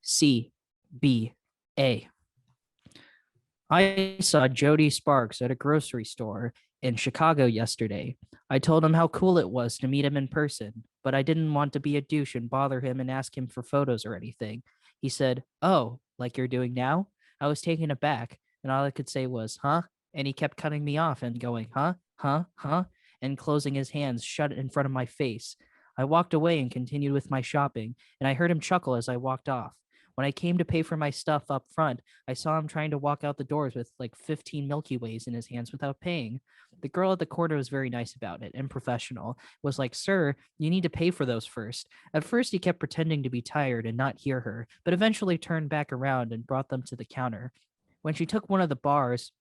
C, B, A. I saw Jode Sparks at a grocery store in Chicago yesterday. I told him how cool it was to meet him in person, but I didn't want to be a douche and bother him and ask him for photos or anything. He said, "Oh, like you're doing now?" I was taken aback, and all I could say was, "Huh?" And he kept cutting me off and going, "Huh? Huh? Huh?" and closing his hands shut in front of my face. I walked away and continued with my shopping, and I heard him chuckle as I walked off. When I came to pay for my stuff up front, I saw him trying to walk out the doors with like 15 Milky Ways in his hands without paying. The girl at the corner was very nice about it and professional. Was like, "Sir, you need to pay for those first." At first, he kept pretending to be tired and not hear her, but eventually turned back around and brought them to the counter. When she took one of the bars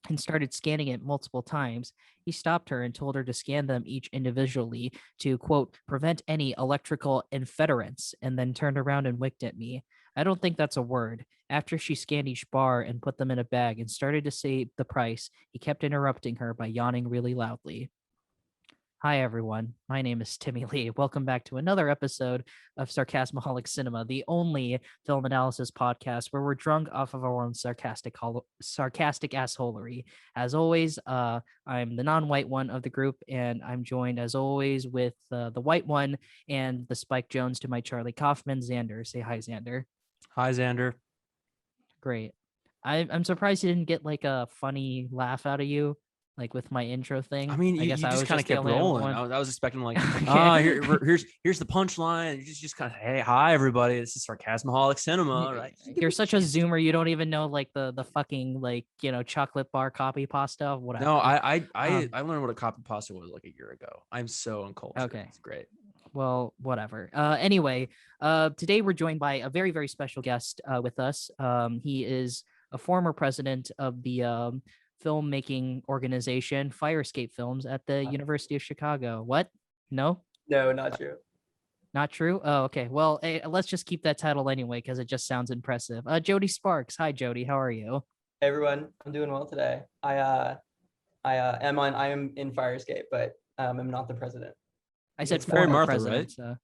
and started scanning it multiple times, he stopped her and told her to scan them each individually to, quote, prevent any electrical interference, and then turned around and winked at me. I don't think that's a word. After she scanned each bar and put them in a bag and started to say the price, he kept interrupting her by yawning really loudly. Hi, everyone. My name is Timmy Lee. Welcome back to another episode of Sarcasmaholic Cinema, the only film analysis podcast where we're drunk off of our own sarcastic assholery. As always, I'm the non-white one of the group, and I'm joined, as always, with the white one and the Spike Jones to my Charlie Kaufman, Zander. Say hi, Zander. Hi, Zander. Great. I'm surprised you didn't get like a funny laugh out of you, like with my intro thing. I mean, you guess I just was kind of kept rolling. I was expecting like, here's the punchline. Just kind of, hey, hi everybody. This is Sarcasmaholic Cinema, right? You're such a zoomer. You don't even know like the fucking like chocolate bar copy pasta. Whatever. No, I learned what a copy pasta was like a year ago. I'm so uncultured. Okay, It's great. Well, whatever. Anyway, today we're joined by a very, very special guest with us. He is a former president of the filmmaking organization Firescape Films at the University of Chicago. What? No, not true. Not true? Oh, okay. Well, let's just keep that title anyway because it just sounds impressive. Jode Sparks. Hi, Jody. How are you? Hey, everyone. I'm doing well today. I am in Firescape, but I'm not the president. I said It's Mary former Martha, president. right? So.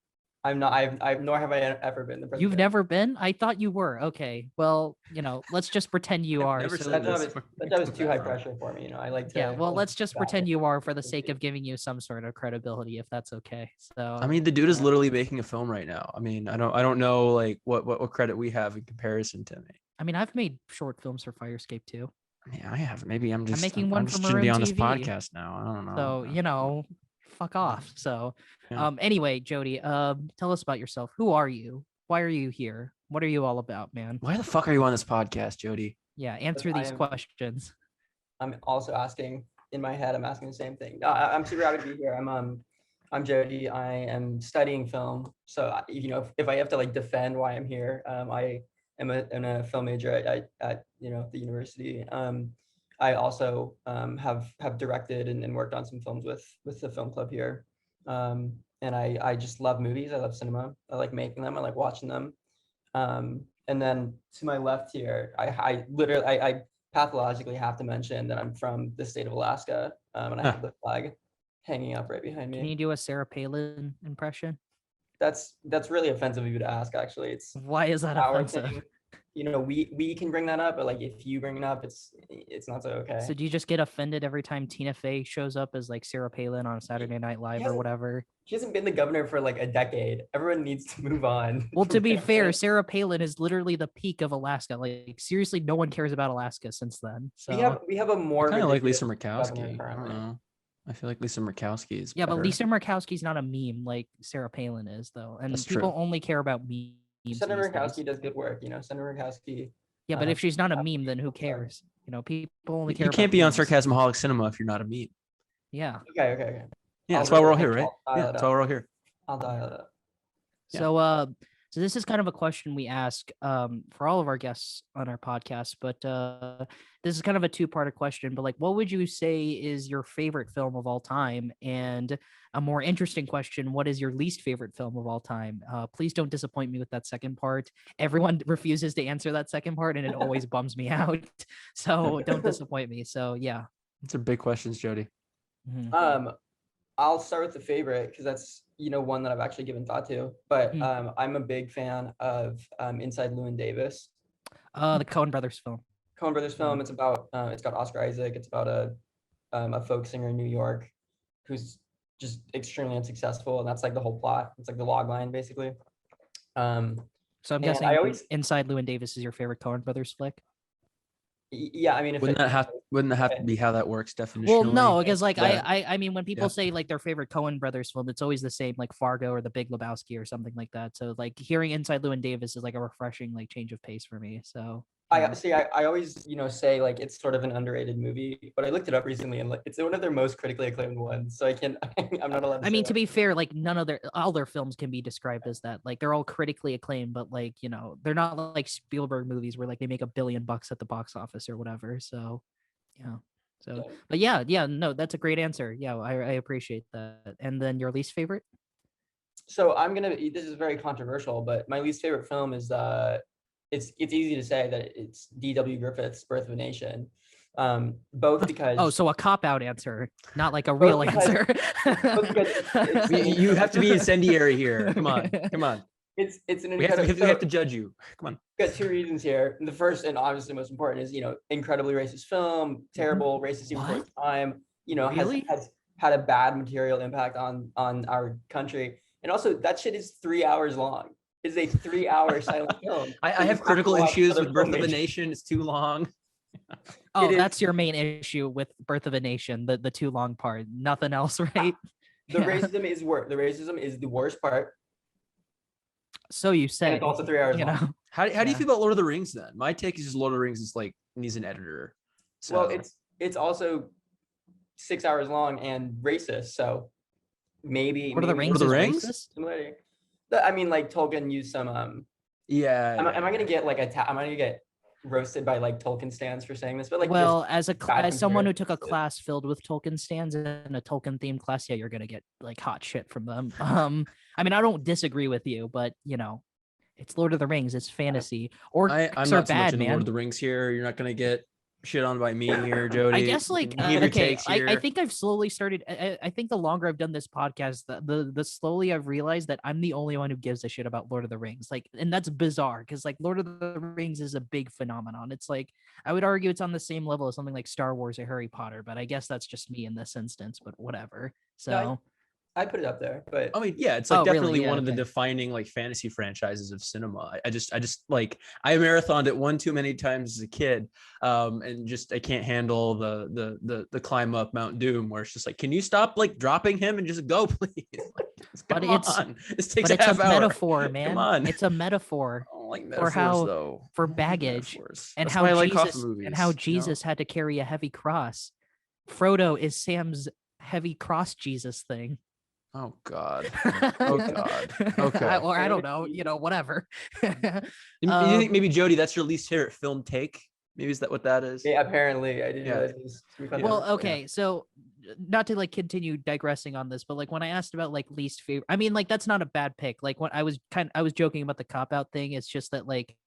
I'm not. I've nor have I ever been the president. You've never been? I thought you were. Okay. Well, let's just pretend you are. Never So said that was too high pressure for me. I like to. Yeah. Well, let's just pretend you are for the sake of giving you some sort of credibility, if that's okay. So. I mean, the dude is literally making a film right now. I mean, I don't know like what credit we have in comparison to me. I mean, I've made short films for Firescape too. I mean, I have. Maybe I'm making one just for shouldn't be on this TV. podcast now. I don't know. So fuck off. So, Yeah. Anyway, Jody, tell us about yourself. Who are you? Why are you here? What are you all about, man? Why the fuck are you on this podcast, Jody? Yeah, answer these questions. I'm also asking in my head. I'm asking the same thing. I'm super happy to be here. I'm Jody. I am studying film. So if I have to like defend why I'm here, I am a film major at the university. I also have directed and worked on some films with the film club here. And I just love movies. I love cinema. I like making them. I like watching them. And then to my left here, I literally pathologically have to mention that I'm from the state of Alaska, and I have the flag hanging up right behind me. Can you do a Sarah Palin impression? That's really offensive of you to ask. Actually, why is that offensive? Thing. We can bring that up, but like if you bring it up, it's not so okay. So do you just get offended every time Tina Fey shows up as like Sarah Palin on Saturday Night Live or whatever? She hasn't been the governor for like a decade. Everyone needs to move on. Well, to be fair, Sarah Palin is literally the peak of Alaska. Like seriously, no one cares about Alaska since then. So we have a more kind of like Lisa Murkowski. I don't know. I feel like Lisa Murkowski is. Yeah, better. But Lisa Murkowski's not a meme like Sarah Palin is, though, and That's people true. only care about memes. Senator Murkowski does good work, Senator Murkowski. Yeah, but if she's not a meme, then who cares? People only care. You can't be on Sarcasmaholic Cinema if you're not a meme. Yeah. Okay. Yeah, that's why we're all here, right? Yeah, that's why we're all here. I'll dial it up. So this is kind of a question we ask for all of our guests on our podcast, but this is kind of a two-parter question. But like, what would you say is your favorite film of all time? And a more interesting question: what is your least favorite film of all time? Please don't disappoint me with that second part. Everyone refuses to answer that second part, and it always bums me out. So don't disappoint me. So yeah, These are big questions, Jody. Mm-hmm. I'll start with the favorite because that's one that I've actually given thought to. But I'm a big fan of Inside Llewyn Davis. The Coen Brothers film. Coen Brothers film. It's about it's got Oscar Isaac. It's about a folk singer in New York who's just extremely unsuccessful, and that's like the whole plot. It's like the log line basically. So I'm guessing Inside Llewyn Davis is your favorite Coen Brothers flick. Yeah, I mean, wouldn't that have to be how that works definitionally? Well, no, because like I mean, when people say like their favorite Coen Brothers film, it's always the same, like Fargo or The Big Lebowski or something like that. So like hearing Inside Llewyn Davis is like a refreshing like change of pace for me. So I always say like it's sort of an underrated movie, but I looked it up recently and like it's one of their most critically acclaimed ones. So I'm not allowed to. I mean, to be fair, like all their films can be described as that. Like they're all critically acclaimed, but like they're not like Spielberg movies where like they make $1 billion at the box office or whatever. So yeah. So but yeah, no, that's a great answer. Yeah, I appreciate that. And then your least favorite? So this is very controversial, but my least favorite film is it's easy to say that it's D.W. Griffith's Birth of a Nation, both because so a cop-out answer, not like a real answer. You have to be incendiary here. Come on. It's an we have to judge you. Come on. Got two reasons here. The first and obviously most important is incredibly racist film, terrible racist even for its time. Really? has had a bad material impact on our country, and also that shit is 3 hours long. Is a 3-hour silent film. I have critical issues with Birth of a Nation. It's too long. That's your main issue with Birth of a Nation, the too long part. Nothing else, right? Racism is The racism is the worst part. So you say. And it's also 3 hours long. How do you feel about Lord of the Rings then? My take is just Lord of the Rings is like needs an editor. So. Well, it's also 6 hours long and racist. So maybe Lord of the Rings is racist? I mean, like Tolkien used some. Am I gonna get like am I gonna get roasted by like Tolkien stans for saying this? But like, well, as someone who took a class filled with Tolkien stans in a Tolkien themed class, yeah, you're gonna get like hot shit from them. I mean, I don't disagree with you, but it's Lord of the Rings, it's fantasy. I'm not so much in Lord of the Rings here. You're not gonna get shit on by me here, Jody. I guess like okay, I think I've slowly started. I think the longer I've done this podcast, the slowly I've realized that I'm the only one who gives a shit about Lord of the Rings. Like, and that's bizarre because like Lord of the Rings is a big phenomenon. It's like I would argue it's on the same level as something like Star Wars or Harry Potter, but I guess that's just me in this instance. But whatever. So. I put it up there, but I mean, yeah, it's like definitely one of the defining like fantasy franchises of cinema. I just like I marathoned it one too many times as a kid, and just I can't handle the climb up Mount Doom where it's just like, can you stop like dropping him and just go, please? Like, this takes a half hour. Metaphor, man. Come on, it's a metaphor. I don't like metaphors, for baggage and how Jesus had to carry a heavy cross. Frodo is Sam's heavy cross Jesus thing. Oh God. Oh God. Okay. Or I don't know, whatever. You think maybe Jody, that's your least favorite film take? Maybe is that what that is? Yeah, apparently. I didn't realize this. Well, okay, so not to like continue digressing on this, but like when I asked about like least favorite, I mean like that's not a bad pick. Like when I was joking about the cop out thing. It's just that like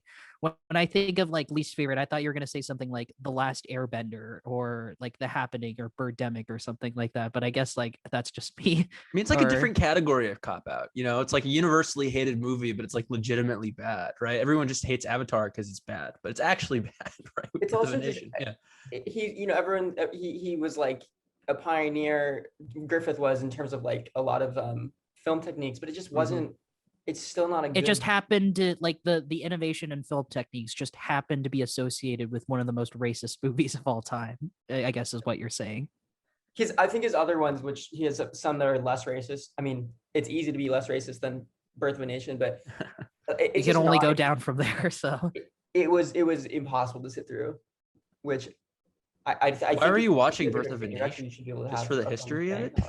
when I think of like least favorite, I thought you were gonna say something like The Last Airbender or like The Happening or Birdemic or something like that. But I guess like that's just me. I mean, it's like a different category of cop out. It's like a universally hated movie, but it's like legitimately bad, right? Everyone just hates Avatar because it's bad, but it's actually bad, right? It's also just everyone he was like a pioneer. Griffith was in terms of like a lot of film techniques, but it just wasn't. It's still not a good... It just happened to like the innovation in film techniques just happened to be associated with one of the most racist movies of all time, I guess is what you're saying. I think his other ones, which he has some that are less racist. I mean, it's easy to be less racist than Birth of a Nation, but it can only go down from there. So it was impossible to sit through, which I Why are you watching Birth of a Nation? Just for the history of it?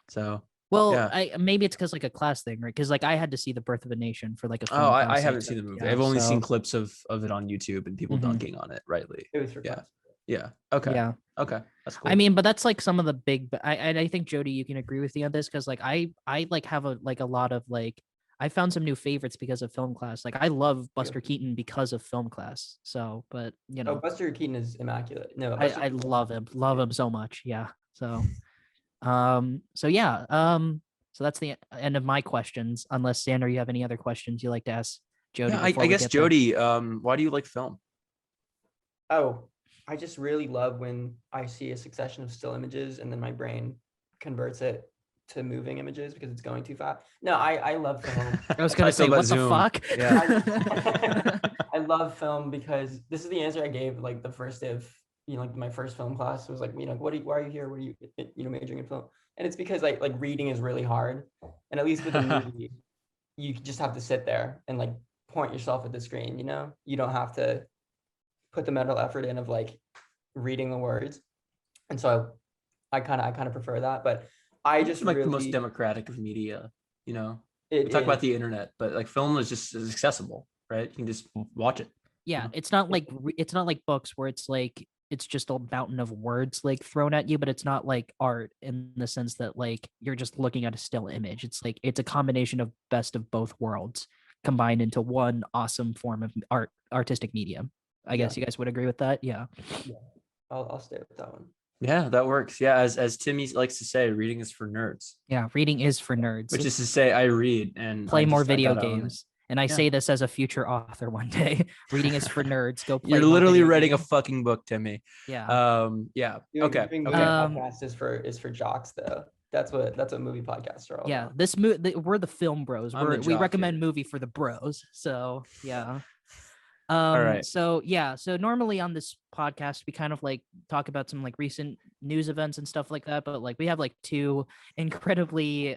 So... Well, maybe it's because like a class thing, right? Because like I had to see The Birth of a Nation for like a film I haven't seen the movie. I've only seen clips of it on YouTube and people dunking on it, rightly. It was for class. Yeah. Okay. Yeah. Okay. That's cool. I mean, but that's like some of the big. I think Jody, you can agree with me on this because like I like have a lot of like I found some new favorites because of film class. Like I love Buster Keaton because of film class. So, but Buster Keaton is immaculate. No, I love him so much. Yeah. So. So yeah, so that's the end of my questions. Unless Sander, you have any other questions you'd like to ask Jody? Yeah, I guess Jody, why do you like film? Oh, I just really love when I see a succession of still images and then my brain converts it to moving images because it's going too fast. No, I love film. I was gonna say, what the fuck? Yeah. I love film because this is the answer I gave like the first day of like my first film class. It was like, why are you here? What are you majoring in film? And it's because like reading is really hard. And at least with a movie, you just have to sit there and like point yourself at the screen, you don't have to put the mental effort in of like reading the words. And so I kind of prefer that, but I just like really, the most democratic of media, we talk is. about the internet, but like film is just as accessible, right? You can just watch it. Yeah, it's not like books where it's like it's just a mountain of words like thrown at you, but it's not like art in the sense that like you're just looking at a still image. It's like it's a combination of best of both worlds combined into one awesome form of artistic medium. I guess you guys would agree with that. Yeah. I'll stay with that one. Yeah, that works. Yeah, as Timmy likes to say, reading is for nerds. Yeah, reading is for nerds. Which is to say, I read and play more video games. And I say this as a future author one day. Reading is for nerds. Go play. You're literally writing a fucking book, Timmy. Yeah. Yeah. Okay. Podcast is for jocks though. That's what movie podcasts are all about. This we're the film bros. We recommend movie for the bros. So yeah. All right. So normally on this podcast we kind of like talk about some like recent news events and stuff like that, but like we have like two incredibly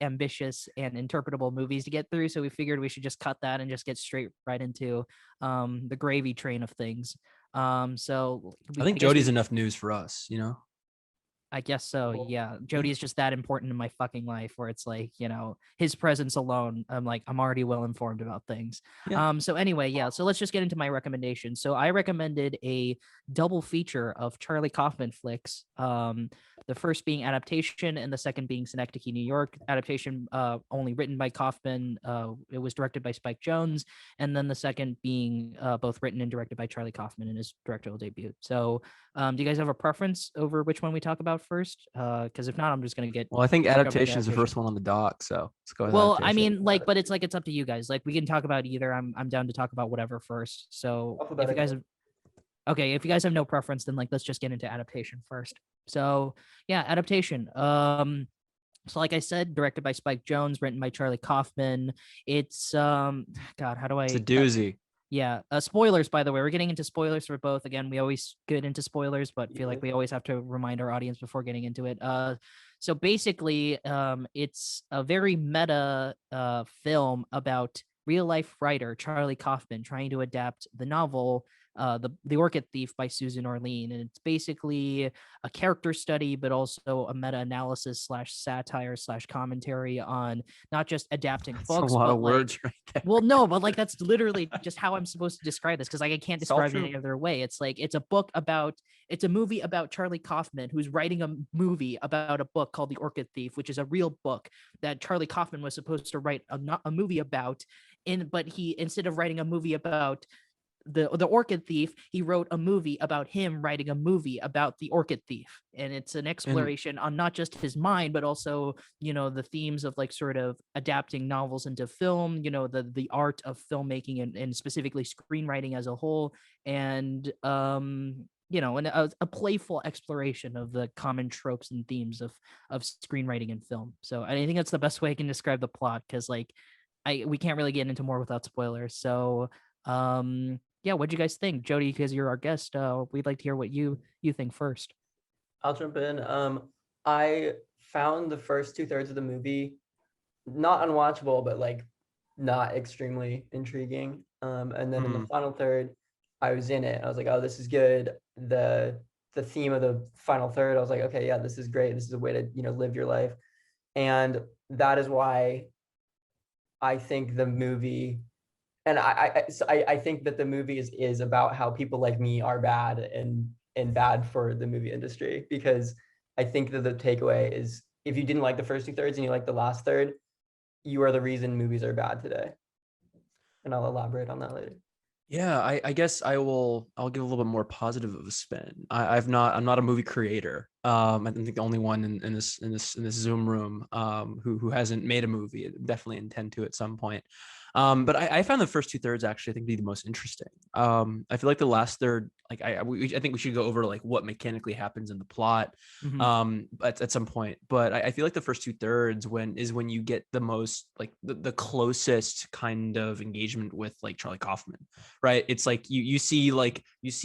ambitious and interpretable movies to get through, so we figured we should just cut that and just get straight right into the gravy train of things. So I think Jody's enough news for us, I guess so. Yeah. Jody is just that important in my fucking life where it's like, his presence alone, I'm already well informed about things. Yeah. So anyway, yeah. So let's just get into my recommendations. So I recommended a double feature of Charlie Kaufman flicks. The first being Adaptation and the second being Synecdoche, New York. Adaptation only written by Kaufman. It was directed by Spike Jonze. And then the second being both written and directed by Charlie Kaufman in his directorial debut. So do you guys have a preference over which one we talk about first? Because if not, I'm just gonna get. Well, I think Adaptation is the first one on the doc, so let's go. Well, I mean, but it's up to you guys. Like, we can talk about either. I'm down to talk about whatever first. So if you guys have no preference, then let's just get into Adaptation first. So yeah, Adaptation. So like I said, directed by Spike Jonze, written by Charlie Kaufman. It's God, how do I? It's a doozy. Yeah. Spoilers, by the way. We're getting into spoilers for both. Again, we always get into spoilers, but feel like we always have to remind our audience before getting into it. So basically, it's a very meta film about real life writer Charlie Kaufman trying to adapt the novel The Orchid Thief by Susan Orlean. And it's basically a character study, but also a meta-analysis / satire / commentary on not just adapting books. A lot of words right there. Well, no, but that's literally just how I'm supposed to describe this, because I can't describe it any other way. It's it's a movie about Charlie Kaufman, who's writing a movie about a book called The Orchid Thief, which is a real book that Charlie Kaufman was supposed to write a movie about. But he, instead of writing a movie about the Orchid Thief, he wrote a movie about him writing a movie about the Orchid Thief. And it's an exploration on not just his mind, but also, the themes of sort of adapting novels into film, the art of filmmaking and specifically screenwriting as a whole. And, and a playful exploration of the common tropes and themes of screenwriting and film. So I think that's the best way I can describe the plot, because we can't really get into more without spoilers. So, yeah, what'd you guys think? Jody, because you're our guest, we'd like to hear what you think first. I'll jump in. I found the first 2/3 of the movie not unwatchable, but not extremely intriguing. And then in the final third, I was in it. I was like, oh, this is good. The theme of the final third, I was like, okay, yeah, this is great. This is a way to, live your life. And that is why I think the movie, and I think that the movie is about how people like me are bad and bad for the movie industry, because I think that the takeaway is, if you didn't like the first 2/3 and you like the last third, you are the reason movies are bad today. And I'll elaborate on that later. Yeah, I guess I'll give a little bit more positive of a spin. I'm not a movie creator. I think the only one in this Zoom room who hasn't made a movie. Definitely intend to at some point. But I found the first 2/3 actually I think to be the most interesting. I feel like the last third, like I think we should go over like what mechanically happens in the plot at some point. But I feel like the first 2/3 when you get the most like the closest kind of engagement with like Charlie Kaufman, right? It's like you see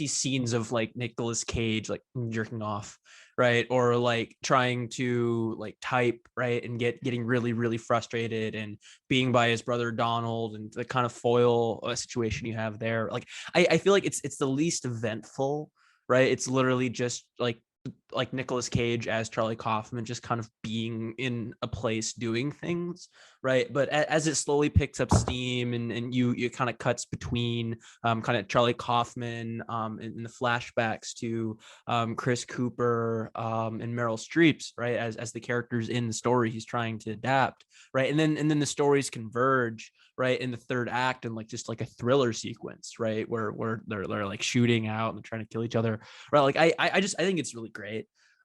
scenes of like Nicolas Cage like jerking off, right, or like trying to like type, right, and getting really really frustrated and being by his brother Donald, and the kind of foil situation you have there. Like I feel like it's the least eventful, right? It's literally just like Nicolas Cage as Charlie Kaufman just kind of being in a place doing things, right? But as it slowly picks up steam and you kind of cuts between kind of Charlie Kaufman in the flashbacks to Chris Cooper and Meryl Streep's, right, as the characters in the story he's trying to adapt, right? And then the stories converge, right, in the third act, and like just like a thriller sequence, right, where they're like shooting out and they're trying to kill each other, right? Like I think it's really great.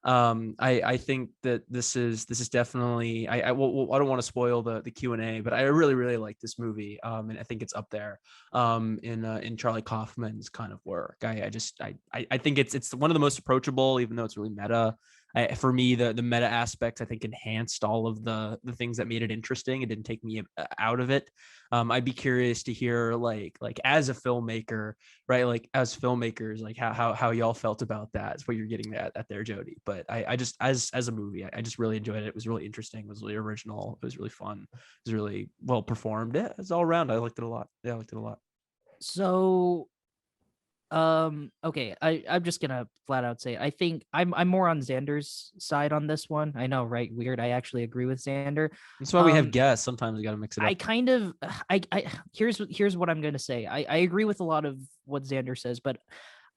I think that this is definitely I don't want to spoil the Q&A, but I really really like this movie, and I think it's up there in Charlie Kaufman's kind of work. I think it's one of the most approachable, even though it's really meta. For me, the meta aspect I think enhanced all of the things that made it interesting. It didn't take me out of it. I'd be curious to hear like as a filmmaker, right? Like as filmmakers, like how y'all felt about that. Is what you're getting at there, Jody. But I just as a movie, I just really enjoyed it. It was really interesting. It was really original. It was really fun. It was really well performed. Yeah, it's all around. I liked it a lot. Yeah, I liked it a lot. So okay, I'm just gonna flat out say I think I'm more on Zander's side on this one. I know, right? Weird. I actually agree with Zander. That's why we have guests. Sometimes we got to mix it up. I kind of I here's what I'm gonna say. I agree with a lot of what Zander says, but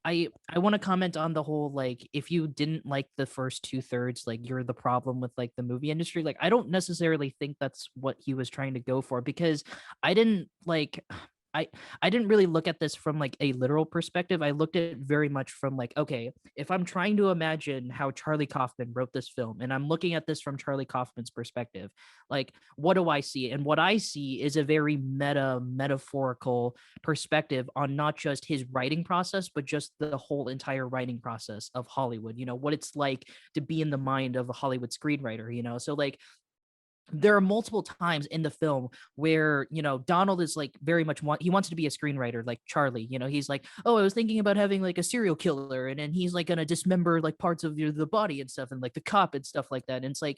I want to comment on the whole like if you didn't like the first 2/3, like you're the problem with like the movie industry. Like I don't necessarily think that's what he was trying to go for, because I didn't like I I didn't really look at this from like a literal perspective. I looked at it very much from like, okay, if I'm trying to imagine how Charlie Kaufman wrote this film and I'm looking at this from Charlie Kaufman's perspective, like what do I see? And what I see is a very metaphorical perspective on not just his writing process, but just the whole entire writing process of Hollywood, what it's like to be in the mind of a Hollywood screenwriter. So like there are multiple times in the film where Donald is like very much he wants to be a screenwriter like Charlie. He's like, oh, I was thinking about having like a serial killer, and then he's like gonna dismember like parts of the body and stuff, and like the cop and stuff like that. And it's like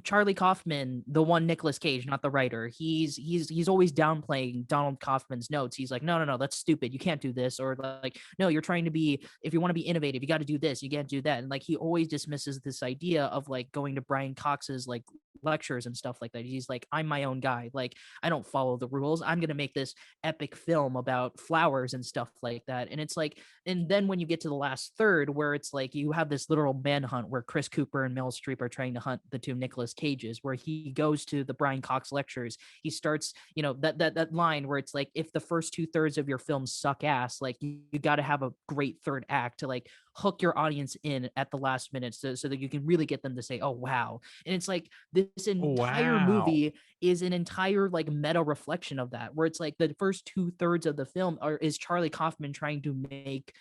Charlie Kaufman, the one Nicolas Cage, not the writer, he's always downplaying Donald Kaufman's notes. He's like, no, that's stupid. You can't do this. Or like, no, you're trying to be, if you want to be innovative, you got to do this. You can't do that. And like, he always dismisses this idea of like going to Brian Cox's like lectures and stuff like that. He's like, I'm my own guy. Like, I don't follow the rules. I'm going to make this epic film about flowers and stuff like that. And it's like, and then when you get to the last third, where it's like you have this literal manhunt where Chris Cooper and Meryl Streep are trying to hunt the two Nicolas Cages, where he goes to the Brian Cox lectures. He starts, that line where it's like, if the first 2/3 of your film suck ass, like you got to have a great third act to like hook your audience in at the last minute, so that you can really get them to say, oh wow. And it's like this entire movie is an entire like meta reflection of that, where it's like the first 2/3 of the film is Charlie Kaufman trying to make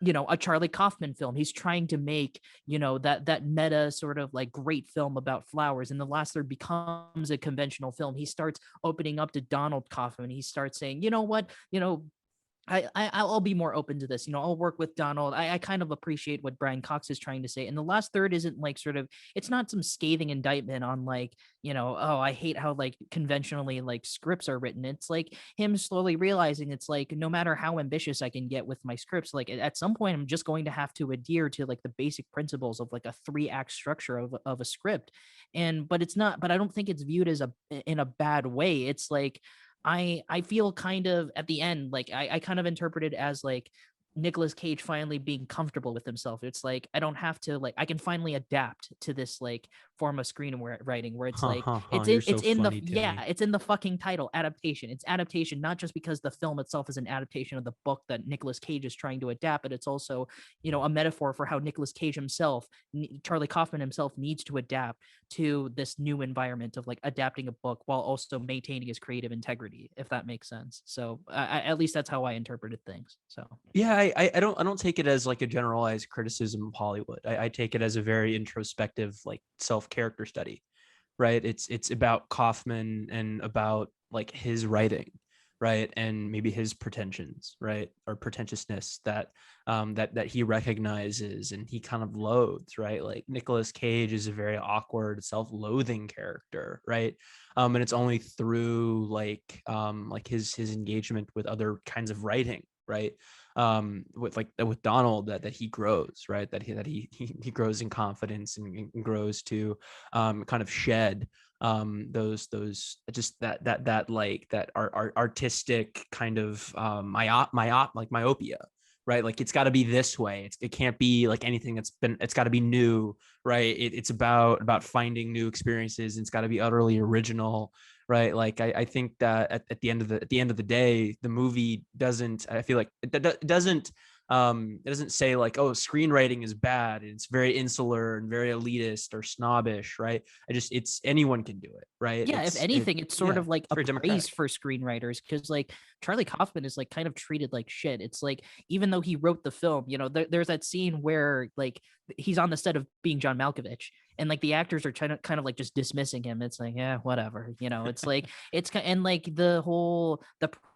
a Charlie Kaufman film. He's trying to make, that meta sort of like great film about flowers. And the last third becomes a conventional film. He starts opening up to Donald Kaufman. He starts saying, you know what, I'll be more open to this. I'll work with Donald. I kind of appreciate what Brian Cox is trying to say. And the last third isn't like sort of, it's not some scathing indictment on like, oh, I hate how like conventionally like scripts are written. It's like him slowly realizing it's like, no matter how ambitious I can get with my scripts, like at some point I'm just going to have to adhere to like the basic principles of like a 3-act structure of a script. But it's not, but I don't think it's viewed as in a bad way. It's like, I feel kind of at the end, like I kind of interpret it as like Nicolas Cage finally being comfortable with himself. It's like, I don't have to like, I can finally adapt to this like form of screenwriting, where it's like You're it's so in funny, the yeah, Timmy. it's in the fucking title, adaptation. It's adaptation not just because the film itself is an adaptation of the book that Nicolas Cage is trying to adapt, but it's also, you know, a metaphor for how Nicolas Cage himself, Charlie Kaufman himself, needs to adapt to this new environment of like adapting a book while also maintaining his creative integrity, if that makes sense. So at least that's how I interpreted things. So Yeah, I don't take it as like a generalized criticism of Hollywood. I take it as a very introspective, like self-character study, right? It's about Kaufman and about like his writing, right? And maybe his pretensions, right? Or pretentiousness that that he recognizes and he kind of loathes, right? Like Nicolas Cage is a very awkward, self-loathing character, right? And it's only through like his engagement with other kinds of writing, right? With Donald that he grows, right? That he grows in confidence and grows to kind of shed those just that like that artistic kind of myopia, right? Like it's got to be this way. It can't be like anything it's got to be new, right? It's about finding new experiences, and it's got to be utterly original, right? Like I think that at the end of the day, the movie doesn't, I feel like it doesn't say like, oh, screenwriting is bad, it's very insular and very elitist or snobbish, right? It's anyone can do it, right? yeah, if anything, it's sort of like a very praise democratic. for screenwriters, because like Charlie Kaufman is like kind of treated like shit. It's like, even though he wrote the film, you know, there's that scene where like he's on the set of Being John Malkovich, and like the actors are trying to kind of like just dismissing him. It's like, yeah, whatever, you know. It's like and like the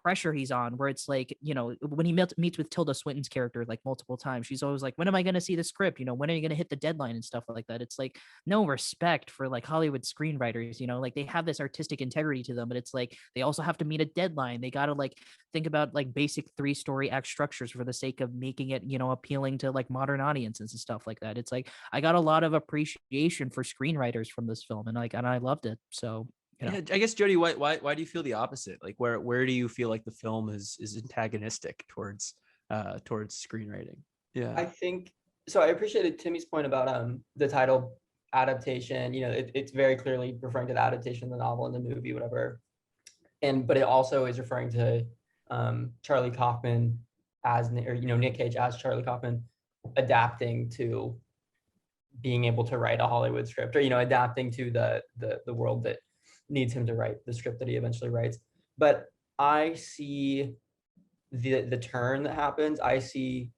pressure he's on, where it's like, you know, when he meets with Tilda Swinton's character like multiple times, she's always like, when am I going to see the script, you know, when are you going to hit the deadline and stuff like that. It's like no respect for like Hollywood screenwriters, you know, like they have this artistic integrity to them, but it's like they also have to meet a deadline. They got to like think about like basic 3-story act structures for the sake of making it, you know, appealing to like modern audiences and stuff like that. It's like I got a lot of appreciation for screenwriters from this film, and I loved it. So, you know. Yeah, I guess Jody, why do you feel the opposite? Like where do you feel like the film is antagonistic towards screenwriting? Yeah. I think so. I appreciated Timmy's point about the title adaptation. You know, it's very clearly referring to the adaptation of the novel and the movie, whatever. But it also is referring to Charlie Kaufman as, or you know, Nick Cage as Charlie Kaufman, adapting to being able to write a Hollywood script, or you know, adapting to the world that needs him to write the script that he eventually writes. But I see the turn that happens. I see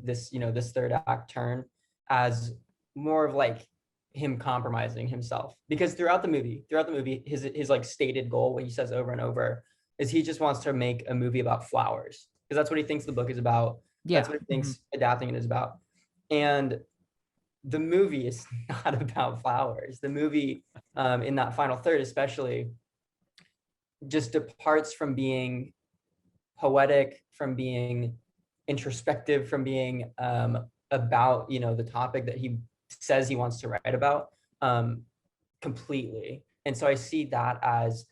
this, you know, this third act turn as more of like him compromising himself, because throughout the movie, his like stated goal, what he says over and over, is he just wants to make a movie about flowers, because that's what he thinks the book is about. Yeah. That's what he thinks adapting it is about. And the movie is not about flowers. The movie, in that final third especially, just departs from being poetic, from being introspective, from being about, you know, the topic that he says he wants to write about, completely. And so I see that as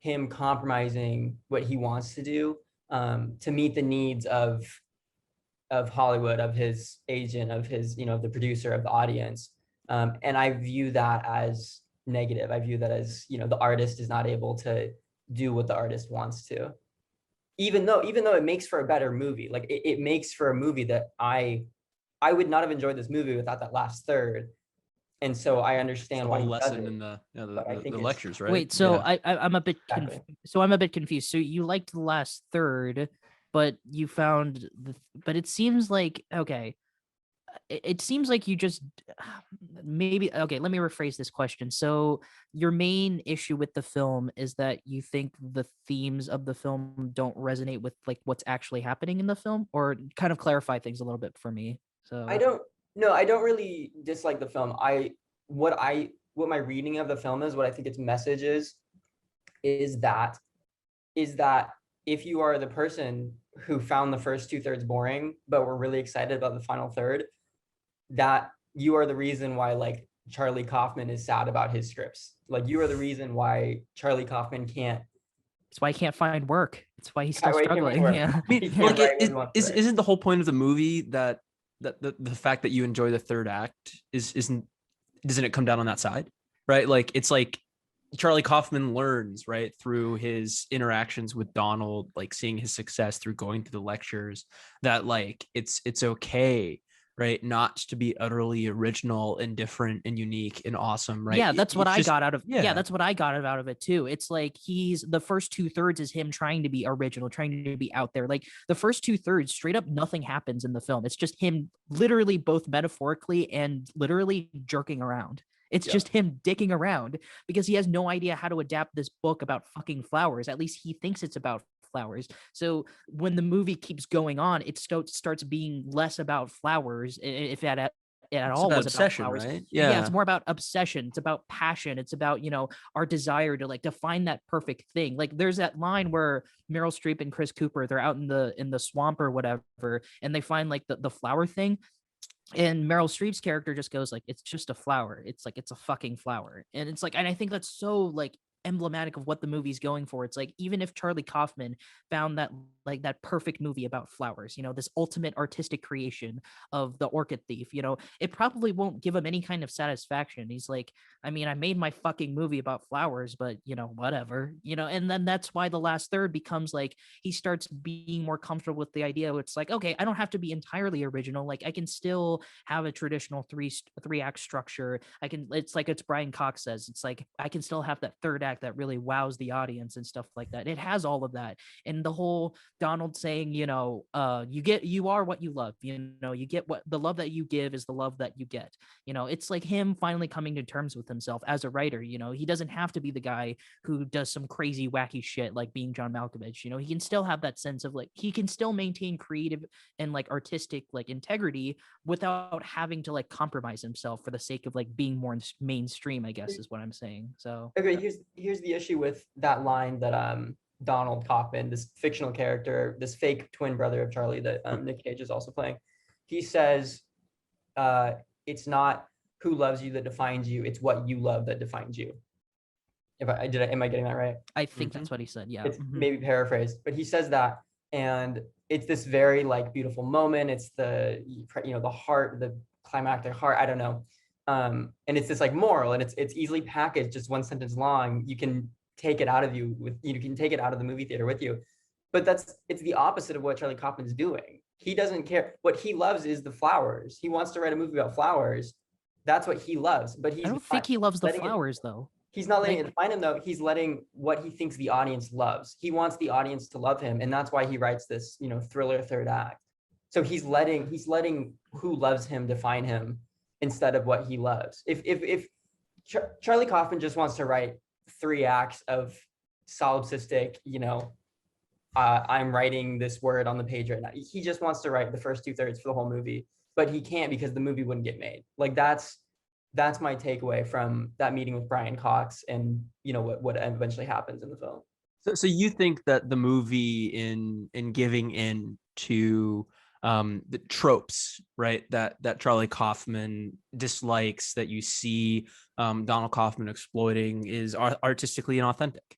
him compromising what he wants to do to meet the needs of Hollywood, of his agent, of his, you know, the producer, of the audience. And I view that as negative. I view that as, you know, the artist is not able to do what the artist wants to, even though it makes for a better movie. Like it makes for a movie that I would not have enjoyed this movie without that last third. And so I understand why he does lesson it, in the the lectures, right? Wait, so Yeah. I'm a bit Exactly. so I'm a bit confused. So you liked the last third, but you found but it seems like, okay, it seems like you just maybe, okay, let me rephrase this question. So your main issue with the film is that you think the themes of the film don't resonate with like what's actually happening in the film, or kind of clarify things a little bit for me. So I don't really dislike the film. What my reading of the film is, what I think its message is that if you are the person who found the first 2/3 boring, but were really excited about the final third, that you are the reason why like Charlie Kaufman is sad about his scripts. Like you are the reason why Charlie Kaufman can't. it's why he can't find work. It's why he's still Why he can't struggling. find work. Yeah. I mean, He like can't write what he wants to write. isn't the whole point of the movie that the fact that you enjoy the third act isn't doesn't it come down on that side? right? Like it's like Charlie Kaufman learns, right, through his interactions with Donald, like seeing his success through going to the lectures, that like it's okay, right, not to be utterly original and different and unique and awesome, right? Yeah, that's what I got out of. yeah, that's what I got out of it too. It's like he's the first 2/3 is him trying to be original, trying to be out there. Like the first 2/3, straight up, nothing happens in the film. It's just him literally both metaphorically and literally jerking around. It's just him dicking around because he has no idea how to adapt this book about fucking flowers. At least he thinks it's about flowers. So when the movie keeps going on, it starts being less about flowers, if at it's all about was obsession, about flowers. right? Yeah, it's more about obsession. It's about passion. It's about, our desire to like to find that perfect thing. Like there's that line where Meryl Streep and Chris Cooper, they're out in the swamp or whatever, and they find like the flower thing. And Meryl Streep's character just goes like, it's just a flower. It's like, it's a fucking flower. And it's like, and I think that's so like emblematic of what the movie's going for. It's like, even if Charlie Kaufman found that like that perfect movie about flowers, this ultimate artistic creation of the orchid thief, it probably won't give him any kind of satisfaction. He's like, I mean, I made my fucking movie about flowers, but whatever, and then that's why the last third becomes like, he starts being more comfortable with the idea. It's like, okay, I don't have to be entirely original. Like I can still have a traditional three act structure. It's like, it's Brian Cox says, it's like, I can still have that third act that really wows the audience and stuff like that. It has all of that. And the whole Donald saying, you are what you love, you get what the love that you give is the love that you get. It's like him finally coming to terms with himself as a writer. He doesn't have to be the guy who does some crazy wacky shit like being John Malkovich. He can still have that sense of like, he can still maintain creative and like artistic like integrity without having to like compromise himself for the sake of like being more mainstream, I guess is what I'm saying. So okay, here's the issue with that line that Donald Kaufman, this fictional character, this fake twin brother of Charlie that Nick Cage is also playing, he says, it's not who loves you that defines you, it's what you love that defines you. Am I getting that right? I think that's what he said. Yeah, it's maybe paraphrased, but he says that, and it's this very like beautiful moment. It's the the heart, the climactic heart. I don't know. And it's this like moral, and it's easily packaged, just one sentence long. You can take it out of you can take it out of the movie theater with you. But it's the opposite of what Charlie Kaufman is doing. He doesn't care. What he loves is the flowers. He wants to write a movie about flowers. That's what he loves. But I don't think he loves the flowers though. He's not letting it define him though. He's letting what he thinks the audience loves. He wants the audience to love him, and that's why he writes this, thriller third act. So he's letting who loves him define him instead of what he loves. If Charlie Kaufman just wants to write 3 acts of solipsistic, I'm writing this word on the page right now. He just wants to write the first 2/3 for the whole movie, but he can't because the movie wouldn't get made. Like that's my takeaway from that meeting with Brian Cox and what eventually happens in the film. So you think that the movie in giving in to the tropes, right, that Charlie Kaufman dislikes, that you see Donald Kaufman exploiting, is artistically inauthentic,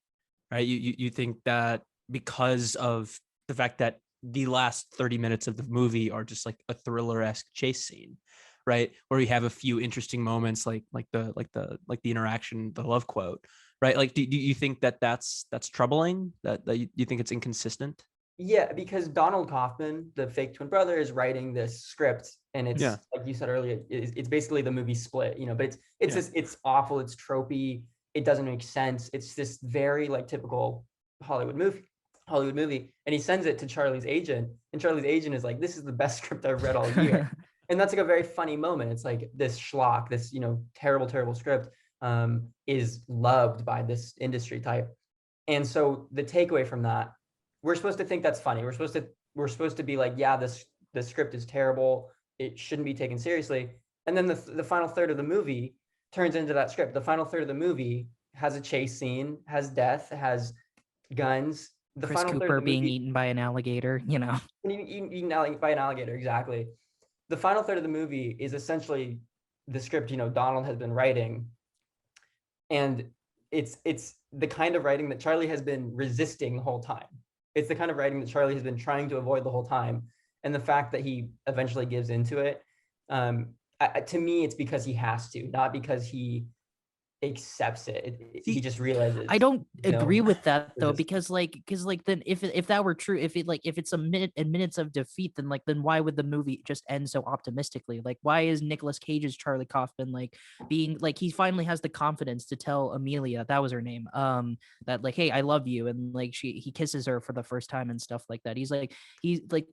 right? You think that because of the fact that the last 30 minutes of the movie are just like a thriller-esque chase scene, right, where you have a few interesting moments like the interaction, the love quote, right? Like do you think that that's troubling, that you think it's inconsistent? Yeah, because Donald Kaufman, the fake twin brother, is writing this script, and it's like you said earlier, it's basically the movie Split, but it's awful, it's tropey, it doesn't make sense. It's this very like typical Hollywood movie, and he sends it to Charlie's agent, and Charlie's agent is like, "This is the best script I've read all year," and that's like a very funny moment. It's like this schlock, this terrible script, is loved by this industry type, and so the takeaway from that. We're supposed to think that's funny. We're supposed to be like, yeah, the script is terrible. It shouldn't be taken seriously. And then the final third of the movie turns into that script. The final third of the movie has a chase scene, has death, has guns. The Chris final Cooper third of the being movie, eaten by an alligator, eaten by an alligator, exactly. The final third of the movie is essentially the script, Donald has been writing, and it's the kind of writing that Charlie has been resisting the whole time. It's the kind of writing that Charlie has been trying to avoid the whole time. And the fact that he eventually gives into it, to me, it's because he has to, not because he accepts it. He just realizes. I don't agree film with that though, exists. because then if that were true, if it's a minute and minutes of defeat, then why would the movie just end so optimistically? Like, why is Nicolas Cage's Charlie Kaufman like being like, he finally has the confidence to tell Amelia, that was her name, that like, hey, I love you, and like he kisses her for the first time and stuff like that. He's like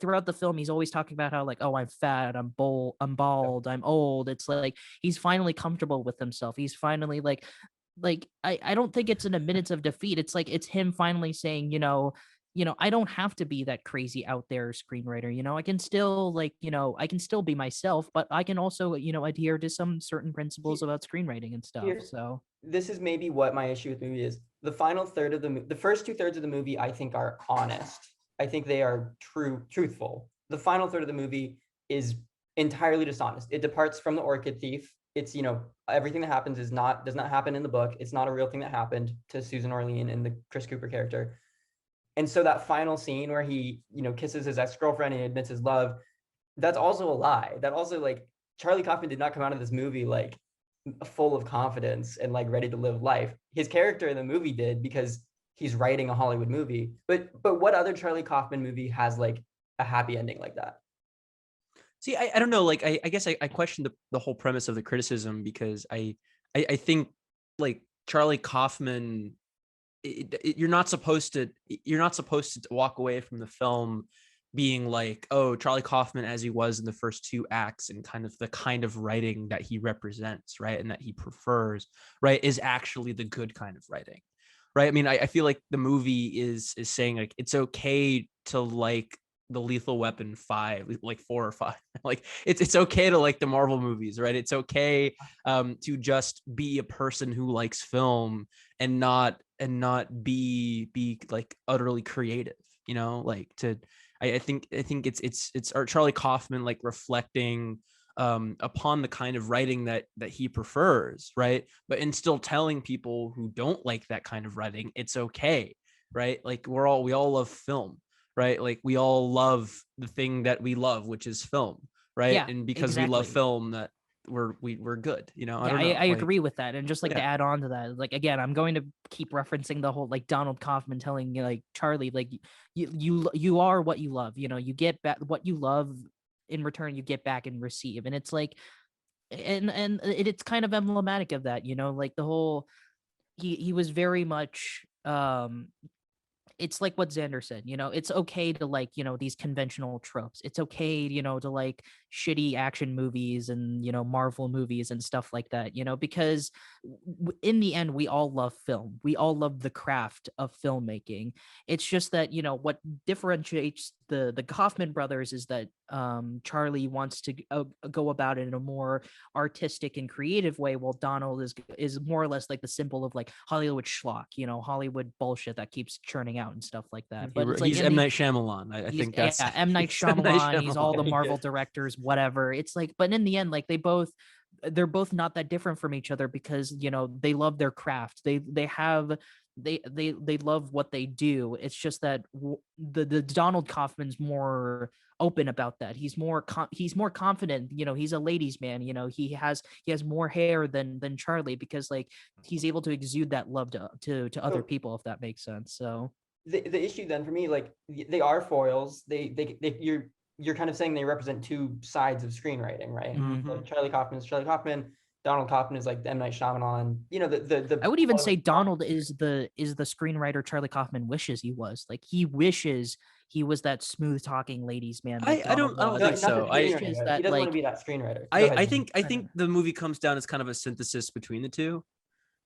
throughout the film he's always talking about how like, oh, I'm fat, I'm bald, I'm old. It's like he's finally comfortable with himself. He's finally like I don't think it's in a minutes of defeat. It's like it's him finally saying, I don't have to be that crazy out there screenwriter. I can still I can still be myself, but I can also, adhere to some certain principles about screenwriting and stuff. So this is maybe what my issue with the movie is. The final third of the first 2/3 of the movie, I think, are honest. I think they are truthful. The final third of the movie is entirely dishonest. It departs from the Orchid Thief. It's, everything that happens does not happen in the book. It's not a real thing that happened to Susan Orlean and the Chris Cooper character. And so that final scene where he, kisses his ex-girlfriend and admits his love, that's also a lie. That also, like, Charlie Kaufman did not come out of this movie like full of confidence and like ready to live life. His character in the movie did, because he's writing a Hollywood movie. But what other Charlie Kaufman movie has like a happy ending like that? See, I don't know. Like, I guess I question the whole premise of the criticism, because I think like Charlie Kaufman, you're not supposed to walk away from the film being like, oh, Charlie Kaufman as he was in the first 2 acts and kind of the kind of writing that he represents, right, and that he prefers, right, is actually the good kind of writing, right? I mean, I feel like the movie is saying like it's okay to like the Lethal Weapon 5, like 4 or 5. Like it's okay to like the Marvel movies, right? It's okay to just be a person who likes film and not be like utterly creative, like to I think it's our Charlie Kaufman like reflecting upon the kind of writing that he prefers, right? But in still telling people who don't like that kind of writing, it's okay, right? Like we all love film, right? Like we all love the thing that we love, which is film, right? yeah, And because exactly. we love film, that we're good, I don't know. I agree with that. And just like to add on to that, like, again, I'm going to keep referencing the whole like Donald Kaufman telling like Charlie, like you are what you love, you get back what you love, in return you get back and receive. And it's like, and it's kind of emblematic of that, like the whole, he was very much it's like what Zander said, it's okay to like, these conventional tropes. It's okay, to like shitty action movies and, Marvel movies and stuff like that, because in the end, we all love film. We all love the craft of filmmaking. It's just that, what differentiates the Kaufman brothers is that Charlie wants to go about it in a more artistic and creative way, while Donald is more or less like the symbol of like Hollywood schlock, Hollywood bullshit that keeps churning out and stuff like that. But it's like he's M. Night Shyamalan. I think that's M. Night Shyamalan. He's all the Marvel directors, whatever. It's like, but in the end, like they're both not that different from each other, because they love their craft. They love what they do. It's just that the Donald Kaufman's more open about that. He's more confident. He's a ladies' man. He has more hair than Charlie, because like he's able to exude that love to other people, if that makes sense. So the issue then for me, like, they are foils. You're kind of saying they represent 2 sides of screenwriting, right? Mm-hmm. Like Charlie Kaufman is Charlie Kaufman. Donald Kaufman is like M. Night Shyamalan. The I would even say Donald is the screenwriter Charlie Kaufman wishes he was. Like he wishes he was that smooth talking ladies man. I don't think so. He doesn't want to be that screenwriter. I think the movie comes down as kind of a synthesis between the two,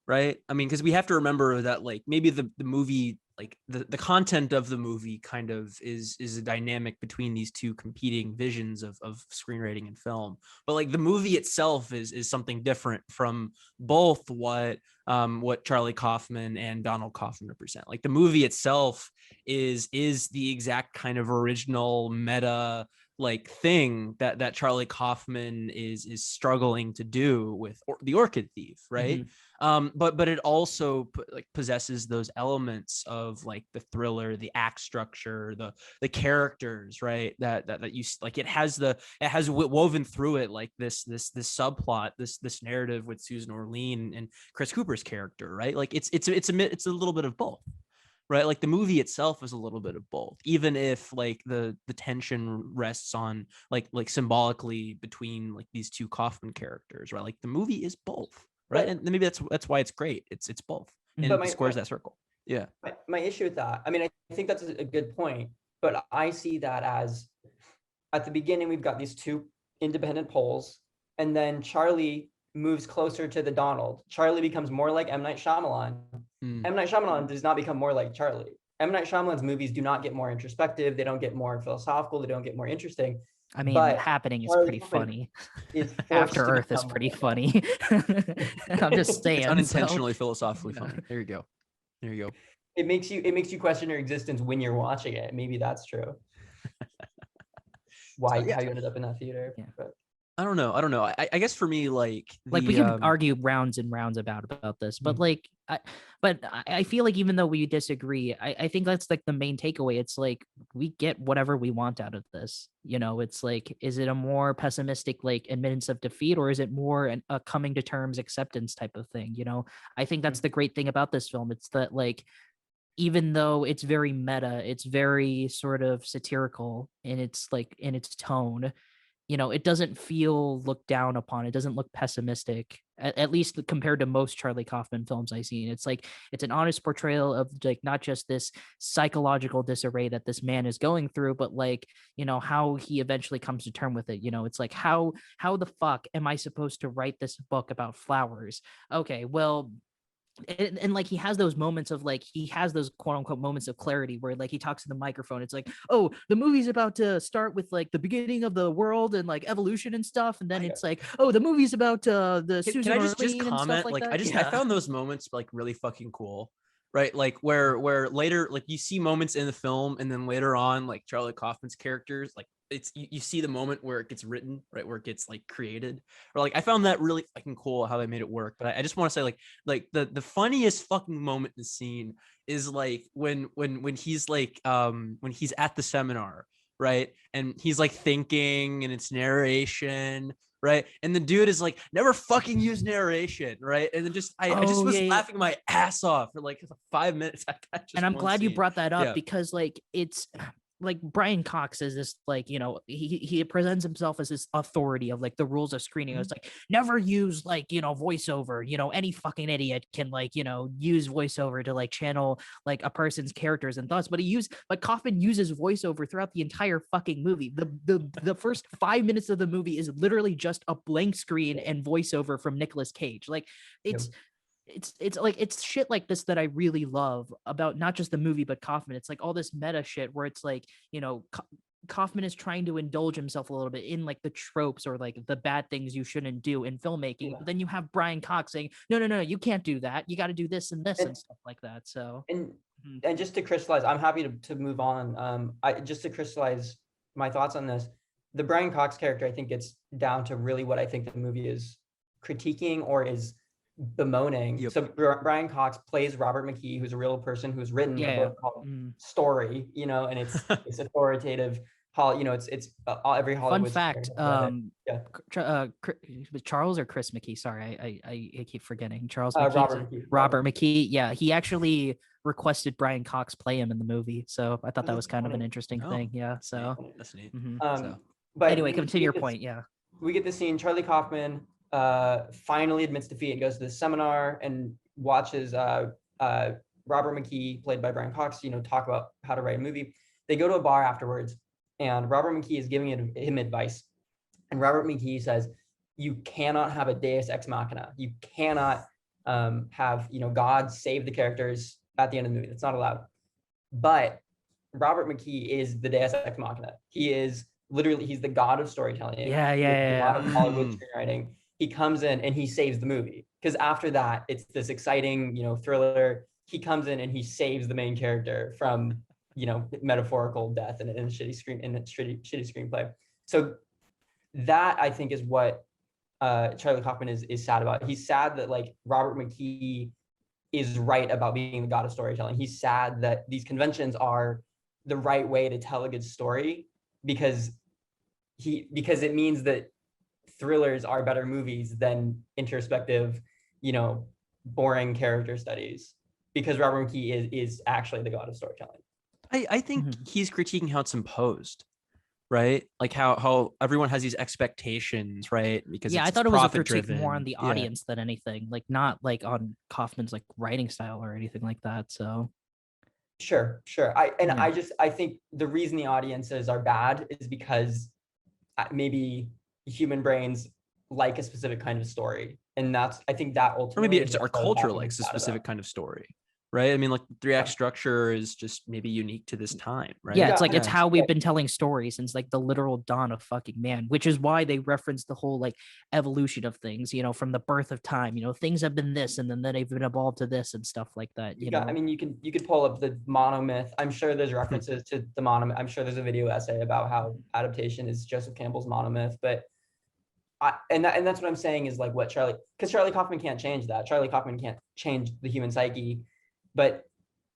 right? I mean, because we have to remember that like maybe the movie, like the content of the movie kind of is a dynamic between these 2 competing visions of screenwriting and film. But like the movie itself is something different from both what Charlie Kaufman and Donald Kaufman represent. Like the movie itself is the exact kind of original meta like thing that Charlie Kaufman is struggling to do with the Orchid Thief, right? But it also possesses those elements of like the thriller, the act structure, the characters, right? That you like. It has woven through it like this subplot, this narrative with Susan Orlean and Chris Cooper's character, right? Like it's a little bit of both. Right, like the movie itself is a little bit of both, even if like the tension rests on like symbolically between like these two Kaufman characters, right? Like the movie is both, right? And maybe that's why it's great. It's both, and it squares that circle. Yeah. My issue with that, I mean, I think that's a good point, but I see that as at the beginning we've got these two independent poles, and then Charlie moves closer to the Donald. Charlie becomes more like M. Night Shyamalan. M. Night Shyamalan does not become more like Charlie. M. Night Shyamalan's movies do not get more introspective. They don't get more philosophical. They don't get more interesting. I mean, Happening is pretty funny. After Earth is pretty funny. I'm just saying. It's unintentionally philosophically funny. There you go. It makes you question your existence when you're watching it. Maybe that's true. How you ended up in that theater. Yeah. But. I don't know. I guess for me, like we can argue rounds and rounds about this, but I feel like even though we disagree, I think that's like the main takeaway. It's like we get whatever we want out of this. You know, it's like, is it a more pessimistic like admittance of defeat, or is it more a coming to terms acceptance type of thing? You know, I think that's the great thing about this film. It's that like, even though it's very meta, it's very sort of satirical in its tone. You know, it doesn't feel looked down upon. It doesn't look pessimistic, at least compared to most Charlie Kaufman films I've seen. It's like, it's an honest portrayal of like not just this psychological disarray that this man is going through, but like, you know, how he eventually comes to term with it. You know, it's like, how the fuck am I supposed to write this book about flowers? Okay, well, and like he has those moments of like, he has those quote unquote moments of clarity where like he talks to the microphone. It's like, oh, the movie's about to start with like the beginning of the world and like evolution and stuff, and then it's like, oh, the movie's about the Susan Can I just Orlean comment? and stuff like that. I found those moments like really fucking cool. Right, like where later, like you see moments in the film, and then later on, like Charlie Kaufman's characters, like it's you see the moment where it gets written, right, where it gets like created, or like I found that really fucking cool how they made it work. But I just want to say like the funniest fucking moment in the scene is like when he's like when he's at the seminar, right, and he's like thinking, and it's narration. Right. And the dude is like, never fucking use narration. Right. And then I just was laughing my ass off for like 5 minutes. And I'm glad you brought that up because like it's like Brian Cox is this like, you know, he presents himself as this authority of like the rules of screening. It's like, never use like, you know, voiceover. You know, any fucking idiot can like, you know, use voiceover to like channel like a person's characters and thoughts. But Kaufman uses voiceover throughout the entire fucking movie. The first 5 minutes of the movie is literally just a blank screen and voiceover from Nicolas Cage. Like it's like, it's shit like this that I really love about not just the movie, but Kaufman. It's like all this meta shit where it's like, you know, Kaufman is trying to indulge himself a little bit in like the tropes or like the bad things you shouldn't do in filmmaking. But then you have Brian Cox saying, no, you can't do that. You got to do this and this and stuff like that. So, and just to crystallize, I'm happy to move on. Just to crystallize my thoughts on this, the Brian Cox character, I think gets down to really what I think the movie is critiquing or is bemoaning. So Brian Cox plays Robert McKee, who's a real person who's written a book called Story, you know, and it's authoritative. You know, it's every Hollywood. Fun fact, Charles or Chris McKee? Sorry, I keep forgetting. Charles McKee. Robert McKee. Yeah, he actually requested Brian Cox play him in the movie, so I thought that was kind of an interesting thing. Yeah, so that's neat. But anyway, continue your point. Yeah, we get the scene. Charlie Kaufman finally admits defeat and goes to the seminar and watches Robert McKee, played by Brian Cox, you know, talk about how to write a movie. They go to a bar afterwards, and Robert McKee is giving him advice. And Robert McKee says, you cannot have a deus ex machina. You cannot have, you know, God save the characters at the end of the movie. That's not allowed. But Robert McKee is the deus ex machina. He is literally, he's the god of storytelling. The god of Hollywood screenwriting. He comes in and he saves the movie, because after that it's this exciting, you know, thriller. He comes in and he saves the main character from metaphorical death in a shitty screenplay. So that I think is what Charlie Kaufman is sad about. He's sad that like Robert McKee is right about being the god of storytelling. He's sad that these conventions are the right way to tell a good story because it means that thrillers are better movies than introspective, boring character studies, because Robert McKee is actually the god of storytelling. I think he's critiquing how it's imposed, right? Like how everyone has these expectations, right? Because I it's thought it was a critique profit-driven. more on the audience than anything, like not like on Kaufman's like writing style or anything like that. So sure. I think the reason the audiences are bad is because maybe human brains like a specific kind of story, and I think that ultimately, or maybe it's our culture likes a specific kind of story, right? I mean, like the 3-act structure is just maybe unique to this time, right? Yeah, it's like it's how we've been telling stories since like the literal dawn of fucking man, which is why they reference the whole like evolution of things, from the birth of time. Things have been this, and then they've been evolved to this and stuff like that. I mean, you could pull up the monomyth. I'm sure there's references to the monomyth. I'm sure there's a video essay about how adaptation is Joseph Campbell's monomyth, but that's what I'm saying is like because Charlie Kaufman can't change that. Charlie Kaufman can't change the human psyche, but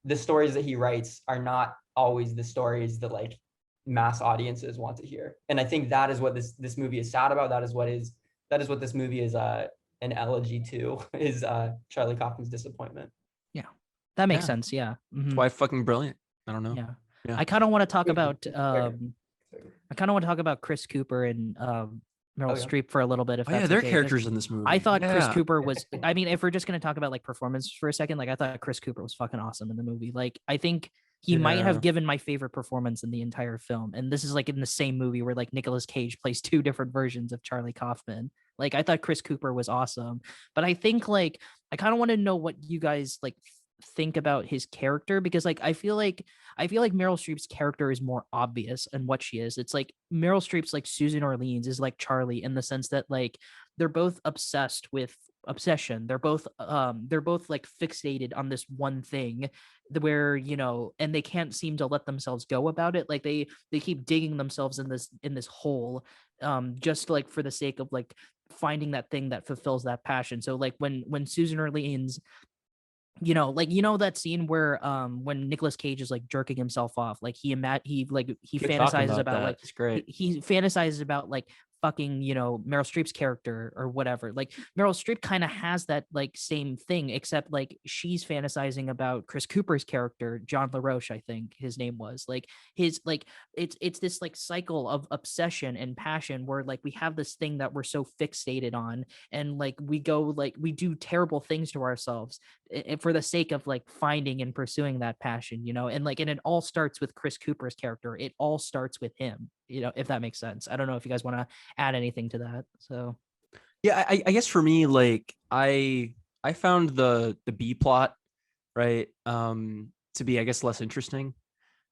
the stories that he writes are not always the stories that like mass audiences want to hear. And I think that is what this movie is sad about. That is what this movie is an elegy to, is Charlie Kaufman's disappointment. Yeah, that makes sense. Yeah, That's why fucking brilliant. I don't know. Yeah. I kind of want to talk about Chris Cooper and Meryl Streep for a little bit. If that's they're okay. characters in this movie. I thought Chris Cooper was. I mean, if we're just gonna talk about like performance for a second, like I thought Chris Cooper was fucking awesome in the movie. Like I think he might have given my favorite performance in the entire film. And this is like in the same movie where like Nicolas Cage plays two different versions of Charlie Kaufman. Like I thought Chris Cooper was awesome, but I think like I kind of want to know what you guys like think about his character, because like I feel like Meryl Streep's character is more obvious in what she is. It's like Meryl Streep's like Susan Orleans is like Charlie in the sense that like they're both obsessed with obsession. They're both like fixated on this one thing where and they can't seem to let themselves go about it. Like they keep digging themselves in this hole just like for the sake of like finding that thing that fulfills that passion. So like when Susan Orleans that scene where when Nicolas Cage is like jerking himself off, like he fantasizes about like it's great. He fantasizes about like fucking Meryl Streep's character or whatever. Like Meryl Streep kind of has that like same thing, except like she's fantasizing about Chris Cooper's character, John LaRoche, I think his name was. Like his like it's this like cycle of obsession and passion where like we have this thing that we're so fixated on, and like we do terrible things to ourselves for the sake of like finding and pursuing that passion, and it all starts with Chris Cooper's character. It all starts with him, if that makes sense. I don't know if you guys want to add anything to that. So yeah, I guess for me, like I found the B plot, right, to be, I guess, less interesting.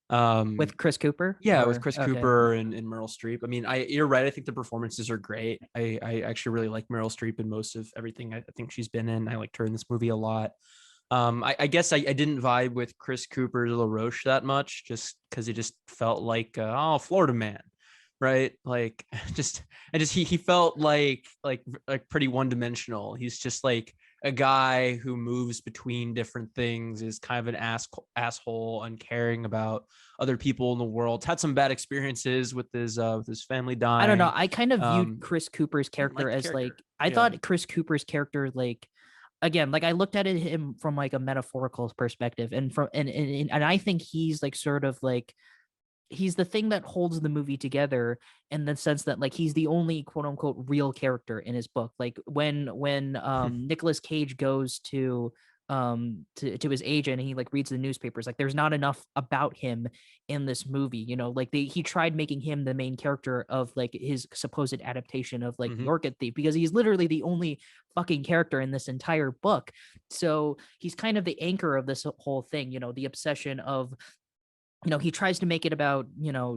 With Chris Cooper? With Chris Cooper and Meryl Streep. I mean, you're right. I think the performances are great. I actually really like Meryl Streep in most of everything I think she's been in. I liked her in this movie a lot. I guess I didn't vibe with Chris Cooper's LaRoche that much, just because it just felt like Florida man, right? Like he felt like pretty one-dimensional. He's just like a guy who moves between different things, is kind of an asshole, uncaring about other people in the world. Had some bad experiences with his family dying. I don't know. I kind of viewed Chris Cooper's character as like I thought Chris Cooper's character, like, again, like I looked at him from like a metaphorical perspective, and I think he's like sort of like he's the thing that holds the movie together, in the sense that like he's the only quote unquote real character in his book. Like when Nicolas Cage goes to his agent and he like reads the newspapers, like there's not enough about him in this movie, like he tried making him the main character of like his supposed adaptation of like The Orchid Thief, because he's literally the only fucking character in this entire book. So he's kind of the anchor of this whole thing, the obsession of he tries to make it about,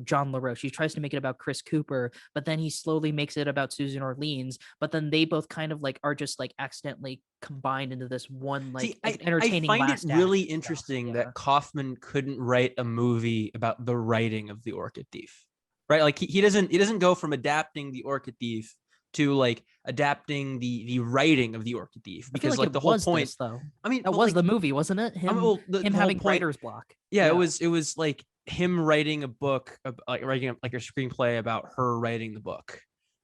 John LaRoche. He tries to make it about Chris Cooper, but then he slowly makes it about Susan Orleans. But then they both kind of like are just like accidentally combined into this one See, entertaining I find it last really act interesting stuff. that Kaufman couldn't write a movie about the writing of The Orchid Thief, right? Like he doesn't go from adapting The Orchid Thief to like adapting the writing of The Orchid Thief, I feel because like like it the whole was point. this, though. I mean, That but was like the movie, wasn't it? I mean, well, Him the whole having point. writer's block. Yeah, it was like him writing a book, like writing like a screenplay about her writing the book,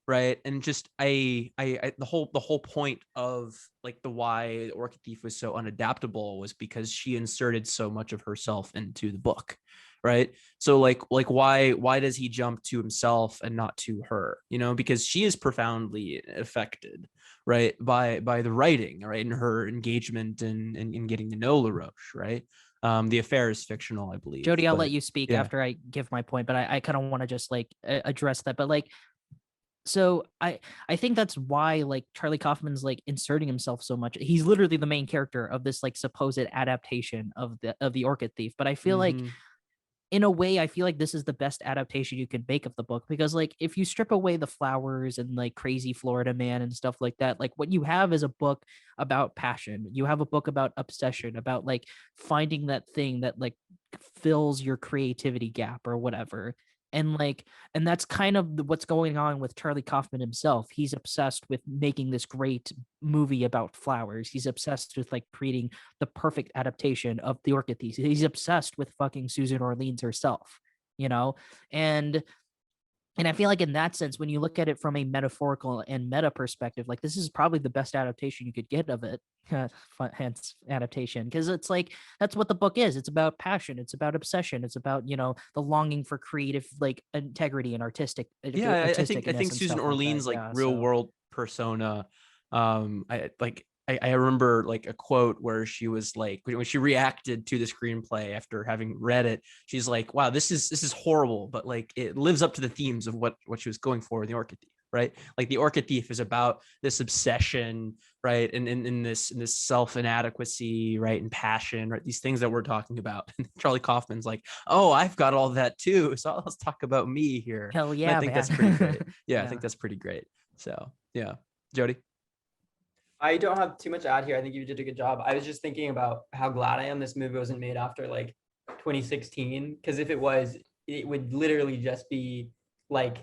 right? And just the whole point of like the why the Orchid Thief was so unadaptable was because she inserted so much of herself into the book, right? So like why does he jump to himself and not to her? Because she is profoundly affected, right, by the writing, right, and her engagement in getting to know LaRoche, right? The affair is fictional, I believe. Jody, I'll but let you speak yeah. after I give my point, but I kind of want to just like address that. But like, so I think that's why like Charlie Kaufman's like inserting himself so much. He's literally the main character of this like supposed adaptation of the Orchid Thief. But I feel like in a way, I feel like this is the best adaptation you can make of the book, because like if you strip away the flowers and like crazy Florida man and stuff like that, like what you have is a book about passion. You have a book about obsession, about like finding that thing that like fills your creativity gap or whatever. And that's kind of what's going on with Charlie Kaufman himself. He's obsessed with making this great movie about flowers. He's obsessed with like creating the perfect adaptation of the Orchid Thief. He's obsessed with fucking Susan Orleans herself, and I feel like in that sense, when you look at it from a metaphorical and meta perspective, like this is probably the best adaptation you could get of it. Hence adaptation, because it's like that's what the book is. It's about passion. It's about obsession. It's about the longing for creative like integrity and artistic. Yeah, I think Susan Orleans like real world persona. I remember like a quote where she was like, when she reacted to the screenplay after having read it, she's like, wow, this is horrible, but like it lives up to the themes of what she was going for in the Orchid Thief, right? Like the Orchid Thief is about this obsession, right? And in this self inadequacy, right? And passion, right? These things that we're talking about. And Charlie Kaufman's like, oh, I've got all that too. So let's talk about me here. Hell yeah, and I think man. that's pretty great. Yeah, I think that's pretty great. So yeah. Jody? I don't have too much to add here. I think you did a good job. I was just thinking about how glad I am this movie wasn't made after like 2016, because if it was, it would literally just be like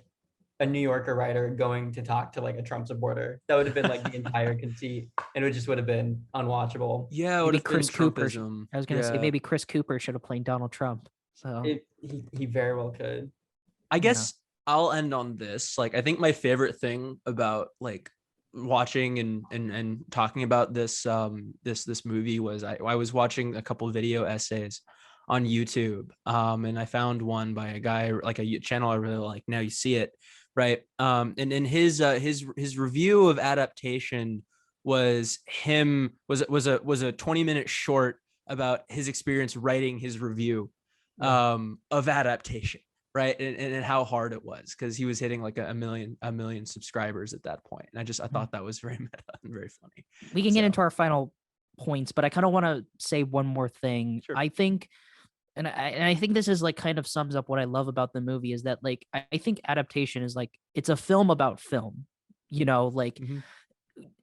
a New Yorker writer going to talk to like a Trump supporter. That would have been like the entire conceit, and it just would have been unwatchable. Yeah, maybe Chris Cooper. Trumpism. I was gonna say maybe Chris Cooper should have played Donald Trump. So he very well could. I guess I'll end on this. Like, I think my favorite thing about like watching and talking about this this movie was I was watching a couple of video essays on YouTube, and I found one by a guy, like a channel I really like, Now You See It, right? And in his review of Adaptation was a 20-minute short about his experience writing his review of Adaptation, right? And how hard it was, because he was hitting like a million subscribers at that point. And I thought that was very meta and very funny. We can get into our final points, but I kind of want to say one more thing. Sure. I think, and I think this is like kind of sums up what I love about the movie, is that like I think Adaptation is like, it's a film about film, like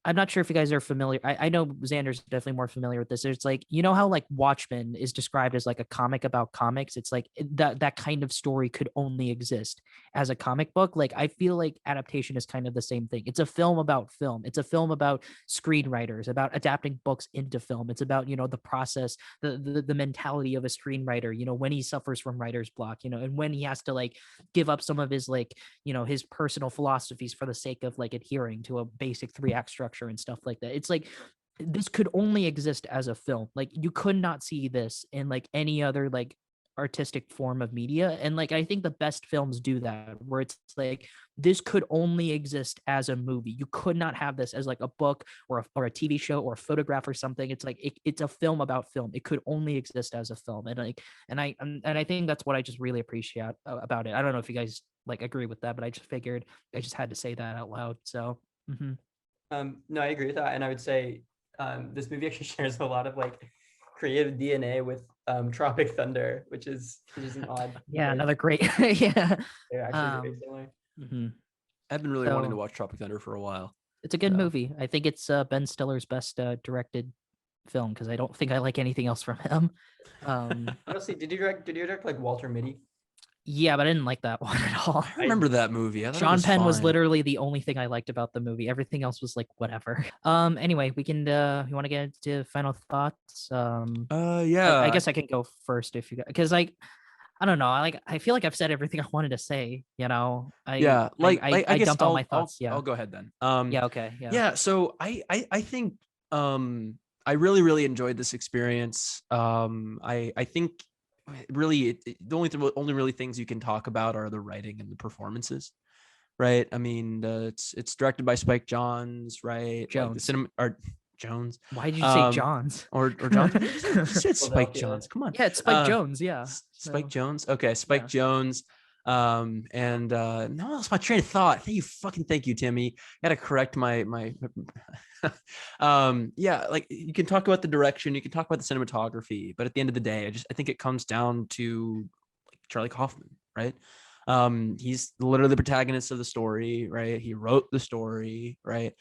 I'm not sure if you guys are familiar. I know Xander's definitely more familiar with this. It's like, how like Watchmen is described as like a comic about comics. It's like that kind of story could only exist as a comic book. Like, I feel like Adaptation is kind of the same thing. It's a film about film. It's a film about screenwriters, about adapting books into film. It's about, the process, the mentality of a screenwriter, when he suffers from writer's block, and when he has to like give up some of his like, his personal philosophies for the sake of like adhering to a basic 3-act structure and stuff like that. It's like, this could only exist as a film. Like, you could not see this in like any other like artistic form of media. And like, I think the best films do that, where it's like, this could only exist as a movie. You could not have this as like a book or a TV show or a photograph or something. It's like, it's a film about film. It could only exist as a film. And like, and I think that's what I just really appreciate about it. I don't know if you guys like agree with that, but I just figured I just had to say that out loud. So no, I agree with that. And I would say this movie actually shares a lot of like creative DNA with Tropic Thunder, which is an odd. Yeah, choice. another great. Yeah. They're actually very similar. Mhm. I've been really wanting to So- watch Tropic Thunder for a while. It's a good So- movie. I think it's Ben Stiller's best directed film because I don't think I like anything else from him. Honestly, did you direct like Walter Mitty? Yeah, but I didn't like that one at all. I remember that movie. I thought it Sean Penn was fine. literally the only thing I liked about the movie. Everything else was like whatever. Anyway, we can you want to get into final thoughts? Yeah. I guess I can go first if you because I don't know. I feel like I've said everything I wanted to say, you know. I guess dumped all my thoughts. I'll go ahead then. Yeah, okay. Yeah, so I think I really enjoyed this experience. I think really the only really things you can talk about are the writing and the performances, right? I mean, it's directed by Spike Jonze, right? Jones. Like the cinema or Jones. Why did you say Johns? Or Jones? You said Spike Jonze. Come on. Yeah, it's Spike Jones. Yeah. Spike So- Jonze. Okay, Spike Jonze. And no, that's my train of thought. Thank you, Timmy. I gotta correct my yeah, like you can talk about the direction, you can talk about the cinematography, but at the end of the day, I think it comes down to like Charlie Kaufman, right? He's literally the protagonist of the story, right? He wrote the story, right?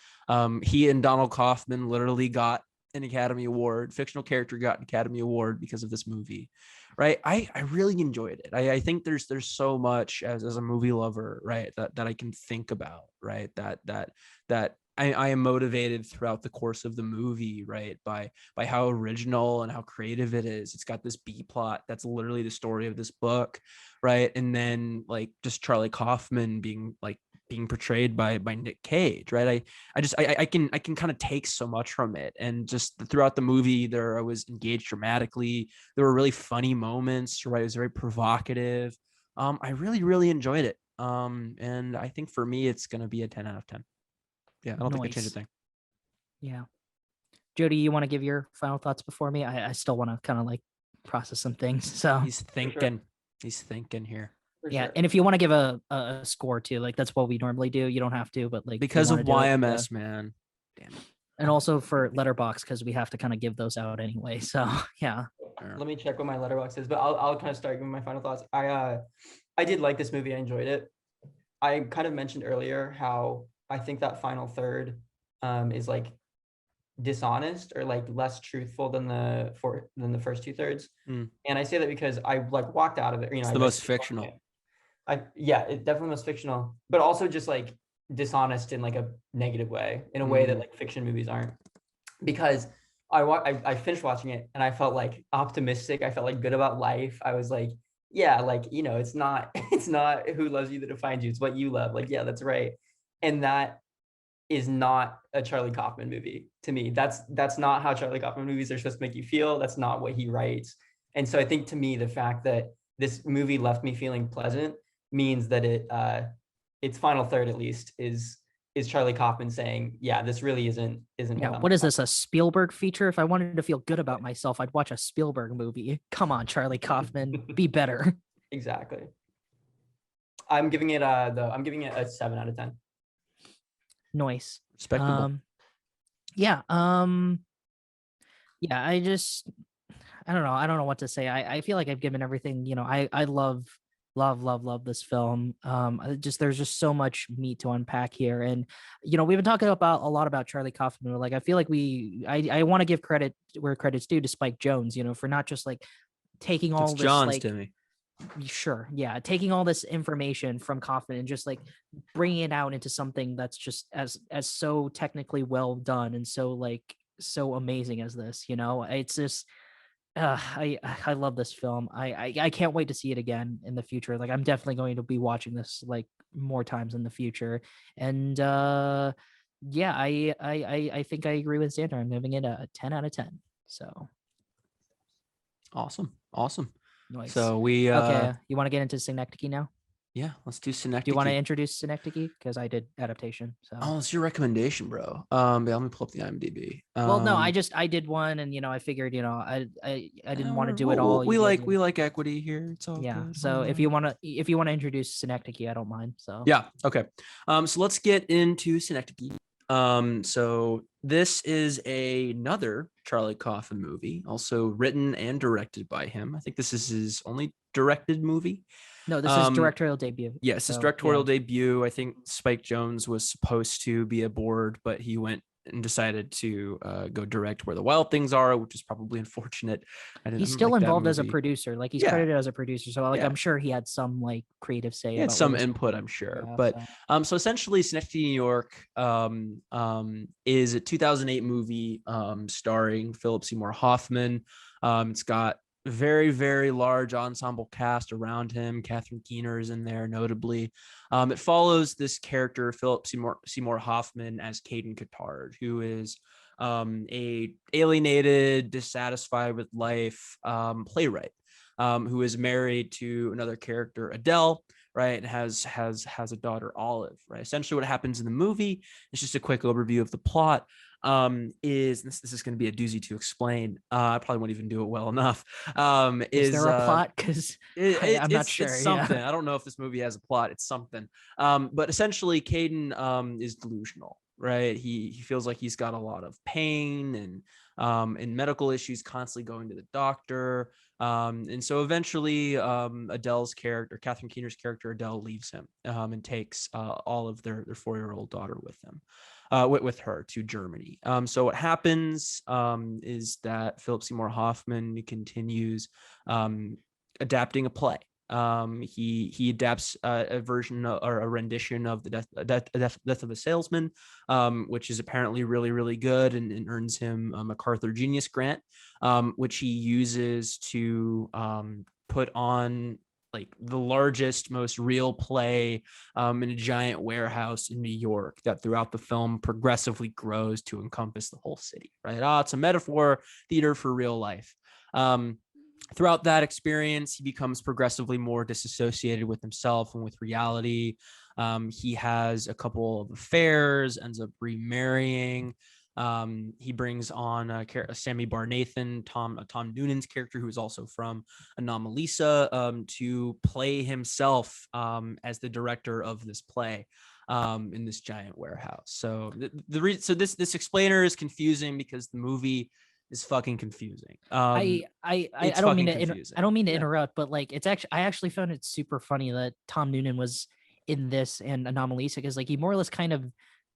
He and Donald Kaufman literally got an Academy Award. Fictional character got an Academy Award because of this movie, right? I really enjoyed it. I think there's so much as a movie lover, right, that I can think about, right? That I am motivated throughout the course of the movie, right, by how original and how creative it is. It's got this B plot that's literally the story of this book, right? And then like just Charlie Kaufman being portrayed by Nick Cage, right? I can kind of take so much from it, and just throughout the movie I was engaged dramatically. There were really funny moments, right? It was very provocative. I really enjoyed it. And I think for me it's gonna be a 10 out of 10. Yeah, I don't think I changed a thing. Yeah. Jody, you want to give your final thoughts before me? I still want to kind of like process some things. So He's thinking. He's thinking here. For yeah, sure. and if you want to give a score too, like that's what we normally do. You don't have to, but like if you Because of wanna do it, YMS, man. Damn it. and also for Letterbox because we have to kind of give those out anyway. So yeah. Let me check what my letterbox is, but I'll kind of start giving my final thoughts. I did like this movie. I enjoyed it. I kind of mentioned earlier how I think that final third is like dishonest or like less truthful than the first 2/3. And I say that because I like walked out of it. You know, It's the most fictional. It definitely most fictional, but also just like dishonest in like a negative way, in a way that like fiction movies aren't. Because I finished watching it and I felt like optimistic. I felt like good about life. I was like, yeah, like, you know, it's not who loves you that defines you. It's what you love. Like, yeah, that's right. And that is not a Charlie Kaufman movie to me. That's not how Charlie Kaufman movies are supposed to make you feel. That's not what he writes. And so I think to me, the fact that this movie left me feeling pleasant means that its final third at least is Charlie Kaufman saying, yeah, this really isn't Yeah, what is this, a Spielberg feature? If I wanted to feel good about myself, I'd watch a Spielberg movie. Come on, Charlie Kaufman, be better. Exactly. I'm giving it a 7 out of 10. Nice. Respectable. Yeah. Yeah, I don't know. I don't know what to say. I feel like I've given everything, you know. I love this film. There's just so much meat to unpack here. And you know, we've been talking about a lot about Charlie Kaufman. Like I feel like I want to give credit where credit's due to Spike Jonze, you know, for not just like taking all It's this John's, like Timmy. Sure, yeah, taking all this information from Kaufman and just like bringing it out into something that's just as so technically well done and so like so amazing as this, you know. It's just I love this film. I can't wait to see it again in the future. Like I'm definitely going to be watching this like more times in the future. And yeah, I think I agree with Zander. I'm giving it a 10 out of 10. So Awesome. nice. So we okay, you want to get into Synecdoche now? yeah, let's do Synecdoche. Do you want to introduce Synecdoche? Because I did adaptation. So Oh, it's your recommendation, bro. Yeah, let me pull up the IMDb. well, no, I did one, and you know, I figured, you know, I didn't want to do it well, all. We You like guys- equity here. It's all yeah. good. So if you want to introduce Synecdoche, I don't mind. So Yeah. Okay. So let's get into Synecdoche. So this is another Charlie Kaufman movie, also written and directed by him. I think this is his only directed movie. No, this is directorial debut. Yes, his directorial debut. I think Spike Jonze was supposed to be aboard, but he went and decided to go direct Where the Wild Things Are, which is probably unfortunate. He's still involved as a producer, like he's credited as a producer, so like I'm sure he had some like creative say. He had some input, I'm sure. But so essentially, Synecdoche, New York is a 2008 movie starring Philip Seymour Hoffman. It's got a very, very large ensemble cast around him. Catherine Keener is in there, notably. It follows this character, Philip Seymour Hoffman, as Caden Cattard, who is a alienated, dissatisfied with life playwright who is married to another character, Adele, right, and has a daughter, Olive, right. Essentially, what happens in the movie is just a quick overview of the plot. Is this is going to be a doozy to explain? I probably won't even do it well enough. Is there a plot? Because I'm not sure. It's something. I don't know if this movie has a plot. It's something. But essentially, Caden is delusional, right? He feels like he's got a lot of pain and medical issues, constantly going to the doctor. And so eventually, Adele's character, Catherine Keener's character, Adele, leaves him and takes all of their 4-year-old daughter with them. With her to Germany. So what happens is that Philip Seymour Hoffman continues adapting a play. He adapts a version or a rendition of the Death of a Salesman, which is apparently really, really good and earns him a MacArthur Genius Grant, which he uses to put on like the largest, most real play in a giant warehouse in New York that throughout the film progressively grows to encompass the whole city, right? It's a metaphor theater for real life. Throughout that experience, he becomes progressively more disassociated with himself and with reality. He has a couple of affairs, ends up remarrying. He brings on Sammy Barnathan, Tom Noonan's character, who is also from Anomalisa, to play himself as the director of this play in this giant warehouse. So this explainer is confusing because the movie is fucking confusing. I don't mean to interrupt, but like I actually found it super funny that Tom Noonan was in this and Anomalisa, because like he more or less kind of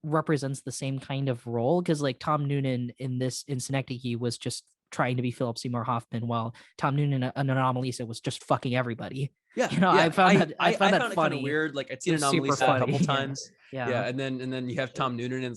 represents the same kind of role, because like Tom Noonan in Synecdoche was just trying to be Philip Seymour Hoffman, while Tom Noonan in Anomalisa was just fucking everybody. Yeah, I found that funny. Kind of weird. Like I'd seen Anomalisa a couple times. Yeah, and then you have Tom Noonan, and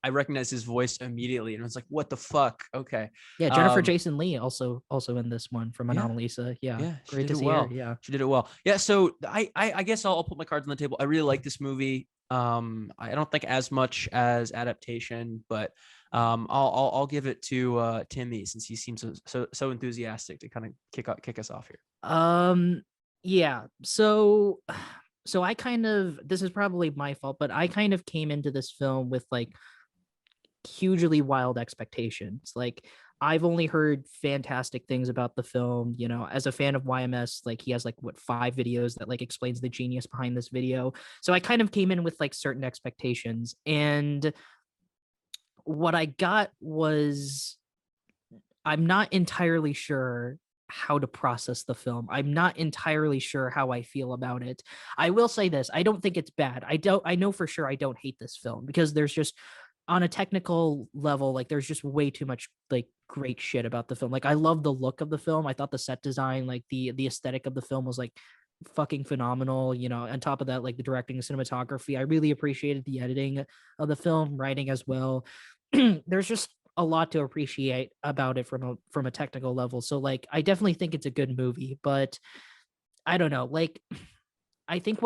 I recognize his voice immediately, and I was like, what the fuck? Okay. Yeah, Jennifer Jason Leigh also in this one from Anomalisa. Yeah, great to see her. Yeah, she did it well. Yeah, so I guess I'll put my cards on the table. I really like this movie. I don't think as much as Adaptation, but I'll give it to Timmy, since he seems so enthusiastic to kind of kick us off here. Yeah, so I kind of, this is probably my fault, but I kind of came into this film with like hugely wild expectations. Like I've only heard fantastic things about the film, as a fan of YMS, like he has like 5 videos that like explains the genius behind this video. So I kind of came in with like certain expectations, and what I got was, I'm not entirely sure how to process the film. I'm not entirely sure how I feel about it. I will say this, I don't think it's bad. I know for sure I don't hate this film, because there's just, on a technical level, like there's just way too much like great shit about the film. Like I love the look of the film. I thought the set design, like the aesthetic of the film was like fucking phenomenal. On top of that, like the directing and cinematography, I really appreciated the editing of the film, writing as well. There's just a lot to appreciate about it from a technical level. So like I definitely think it's a good movie, but I don't know, like I think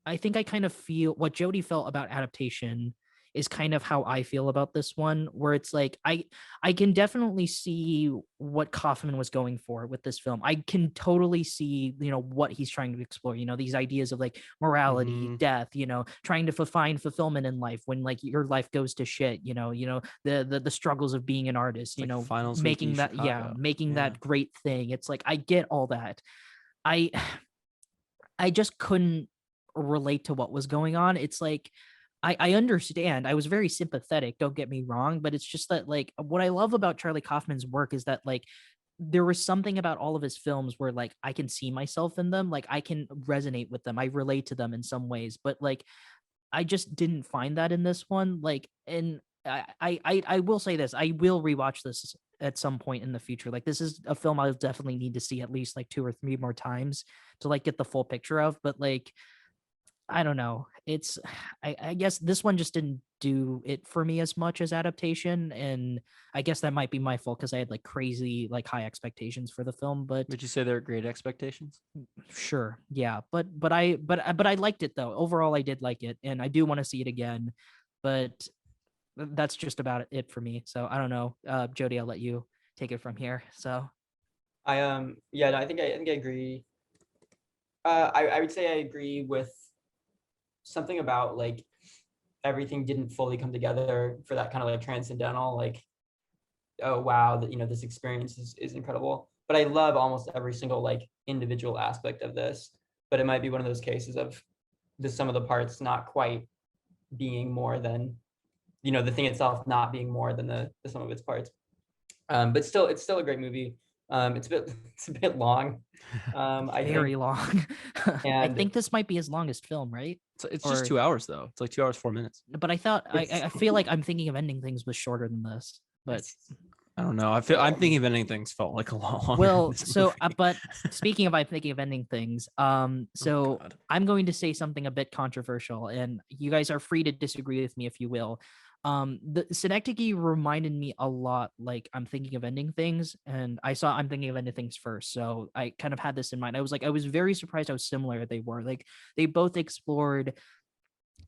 I kind of feel what Jody felt about Adaptation is kind of how I feel about this one, where it's like I can definitely see what Kaufman was going for with this film. I can totally see, what he's trying to explore, these ideas of like morality, death, trying to find fulfillment in life when like your life goes to shit, the struggles of being an artist, like making that that great thing. It's like I get all that. I just couldn't relate to what was going on. It's like I understand. I was very sympathetic, don't get me wrong, but it's just that like what I love about Charlie Kaufman's work is that like there was something about all of his films where like I can see myself in them, like I can resonate with them, I relate to them in some ways, but like I just didn't find that in this one. Like, and I will say this, I will rewatch this at some point in the future. Like, this is a film I'll definitely need to see at least like 2 or 3 more times to like get the full picture of. But like, I don't know. It's I guess this one just didn't do it for me as much as Adaptation, and I guess that might be my fault because I had like crazy like high expectations for the film. But Would you say they're great expectations? sure, yeah. But I liked it though. Overall, I did like it, and I do want to see it again. But that's just about it for me. So I don't know, Jody. I'll let you take it from here. So yeah, no, I think I agree. I would say I agree with something about like everything didn't fully come together for that kind of like transcendental, like, oh wow, that this experience is incredible. But I love almost every single like individual aspect of this. But it might be one of those cases of the sum of the parts not quite being more than the thing itself not being more than the sum of its parts. But still, it's still a great movie. It's a bit long. Very long. I And- think this might be his longest film, right? It's just 2 hours though. It's like 2 hours 4 minutes. But I thought It's- I feel like I'm thinking of ending things was shorter than this. But I don't know. I'm thinking of ending things felt like a lot longer. well, than this so movie. but speaking of I'm thinking of ending things, so God. I'm going to say something a bit controversial, and you guys are free to disagree with me if you will. The Synecdoche reminded me a lot like I'm thinking of ending things, and I'm thinking of ending things first, so I kind of had this in mind. I was very surprised how similar they were. Like they both explored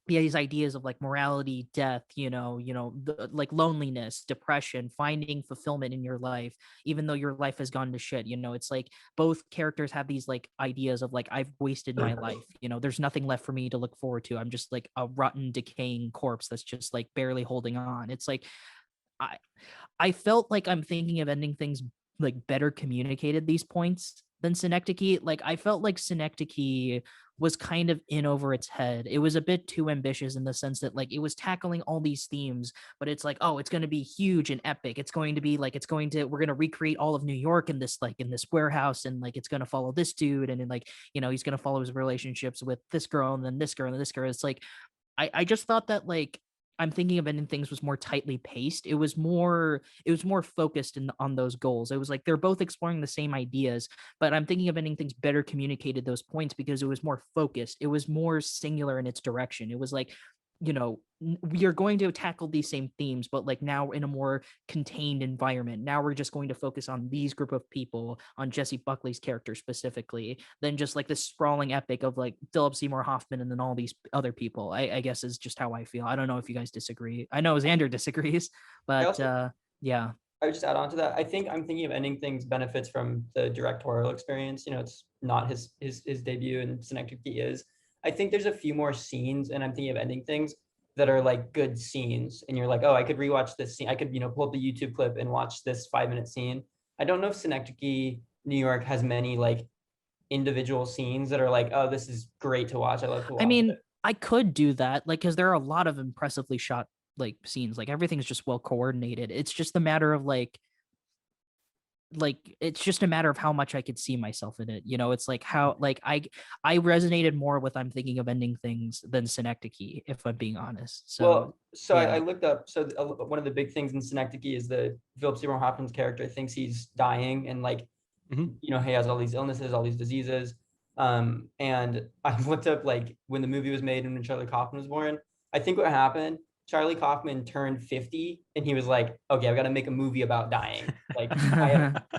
these ideas of like morality, death, like loneliness, depression, finding fulfillment in your life, even though your life has gone to shit. It's like both characters have these like ideas of like, I've wasted my life. There's nothing left for me to look forward to. I'm just like a rotten, decaying corpse that's just like barely holding on. It's like, I felt like I'm thinking of ending things like better communicated these points than Synecdoche. Like I felt like Synecdoche was kind of in over its head. It was a bit too ambitious in the sense that like it was tackling all these themes, but it's like, oh, it's going to be huge and epic. It's going to be like we're going to recreate all of New York in this warehouse, and like it's going to follow this dude, and then like he's going to follow his relationships with this girl and then this girl and then this girl. It's like I just thought that like I'm thinking of ending things was more tightly paced. It was more focused on those goals. It was like they're both exploring the same ideas, but I'm thinking of ending things better communicated those points because it was more focused. It was more singular in its direction. It was like, we are going to tackle these same themes, but like now in a more contained environment. Now we're just going to focus on these group of people, on Jesse Buckley's character specifically, than just like this sprawling epic of like Philip Seymour Hoffman and then all these other people. I guess is just how I feel. I don't know if you guys disagree. I know Zander disagrees, but yeah. I would just add on to that. I think I'm thinking of ending things benefits from the directorial experience. It's not his debut, and Synecdoche is. I think there's a few more scenes, and I'm thinking of ending things that are like good scenes, and you're like, oh, I could rewatch this scene. I could pull up the YouTube clip and watch this 5-minute scene. I don't know if Synecdoche, New York has many like individual scenes that are like, oh, this is great to watch. I love to watch. I mean, it. I could do that, like, because there are a lot of impressively shot like scenes. Like everything's just well coordinated. It's just a matter of like it's just a matter of how much I could see myself in it. It's like how like I resonated more with I'm thinking of ending things than Synecdoche, if I'm being honest. So yeah. I looked up. So one of the big things in Synecdoche is the Philip Seymour Hoffman's character thinks he's dying, and like he has all these illnesses, all these diseases. And I looked up like when the movie was made and when Charlie Kaufman was born. I think what happened, Charlie Kaufman turned 50 and he was like, okay, I've got to make a movie about dying. Like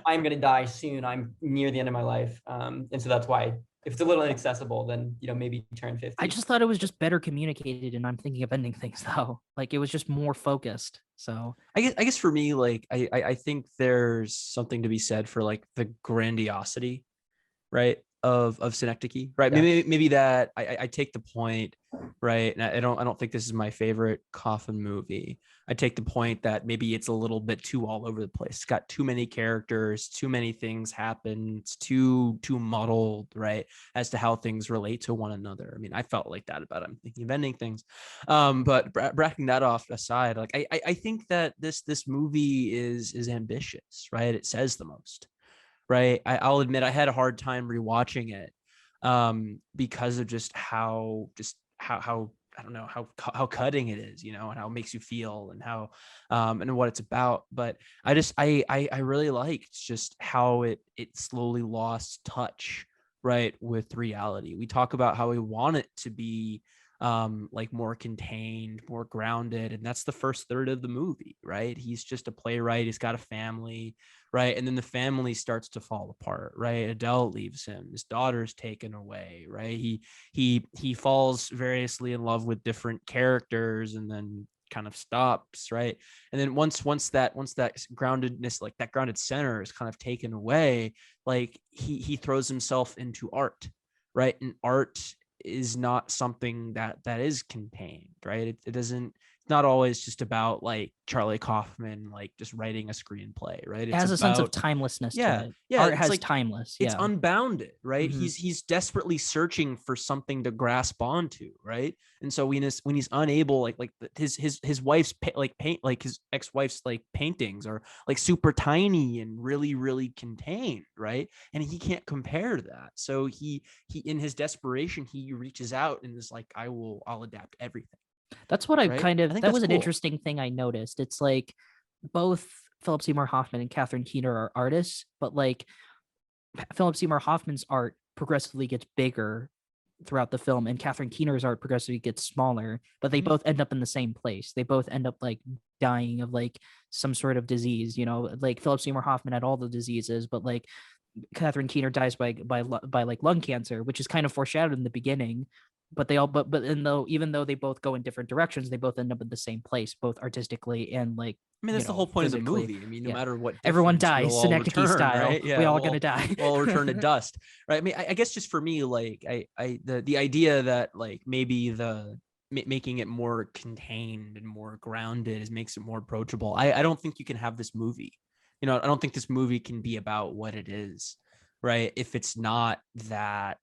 I'm going to die soon. I'm near the end of my life. And so that's why if it's a little inaccessible, then, maybe turn 50. I just thought it was just better communicated, and I'm thinking of ending things though. Like it was just more focused. So I guess for me, like I think there's something to be said for like the grandiosity, right? of Synecdoche, right? Yeah. Maybe that I take the point, right? And I don't think this is my favorite Kaufman movie. I take the point that maybe it's a little bit too all over the place. It's got too many characters, too many things happen. It's too muddled, right, as to how things relate to one another. I mean, I felt like that about it. I'm thinking of ending things, but bracketing that off aside, like I think that this movie is ambitious, right? It says the most. Right. I'll admit I had a hard time rewatching it because of just how I don't know how cutting it is, you know, and how it makes you feel and how and what it's about. But I really liked just how it slowly lost touch, right, with reality. We talk about how we want it to be like more contained, more grounded, and that's the first third of the movie, right? He's just a playwright, he's got a family, right? And then the family starts to fall apart, right? Adele leaves him, his daughter's taken away, right? He falls variously in love with different characters and then kind of stops, right? And then once that groundedness, like that grounded center is kind of taken away, like he throws himself into art, right? And art is not something that is contained, right? It doesn't, it's not always just about like Charlie Kaufman like just writing a screenplay, right? It has a sense of timelessness to it. Art has like timeless. It's unbounded, right? Mhm. He's desperately searching for something to grasp onto, right? And so when he's unable, like his wife's paint, like his ex-wife's like paintings are like super tiny and really contained, right? And he can't compare that. So he in his desperation, he reaches out and is like, I'll adapt everything. That's what I Right? kind I of, think that that's was an cool. interesting thing I noticed. It's like both Philip Seymour Hoffman and Catherine Keener are artists, but like Philip Seymour Hoffman's art progressively gets bigger throughout the film, and Catherine Keener's art progressively gets smaller, but they Mhm. both end up in the same place. They both end up like dying of like some sort of disease, you know, like Philip Seymour Hoffman had all the diseases, but like Catherine Keener dies by like lung cancer, which is kind of foreshadowed in the beginning. But they all, but and though even though they both go in different directions, they both end up in the same place, both artistically and like, I mean, that's the whole point of the movie. I mean, no matter what everyone difference, dies, we'll all Synecdoche return, style. right? Yeah, we all gonna die. we'll all return to dust, right? I mean, I guess just for me, like, the idea that like maybe making it more contained and more grounded makes it more approachable. I don't think you can have this movie. You know, I don't think this movie can be about what it is, right? If it's not that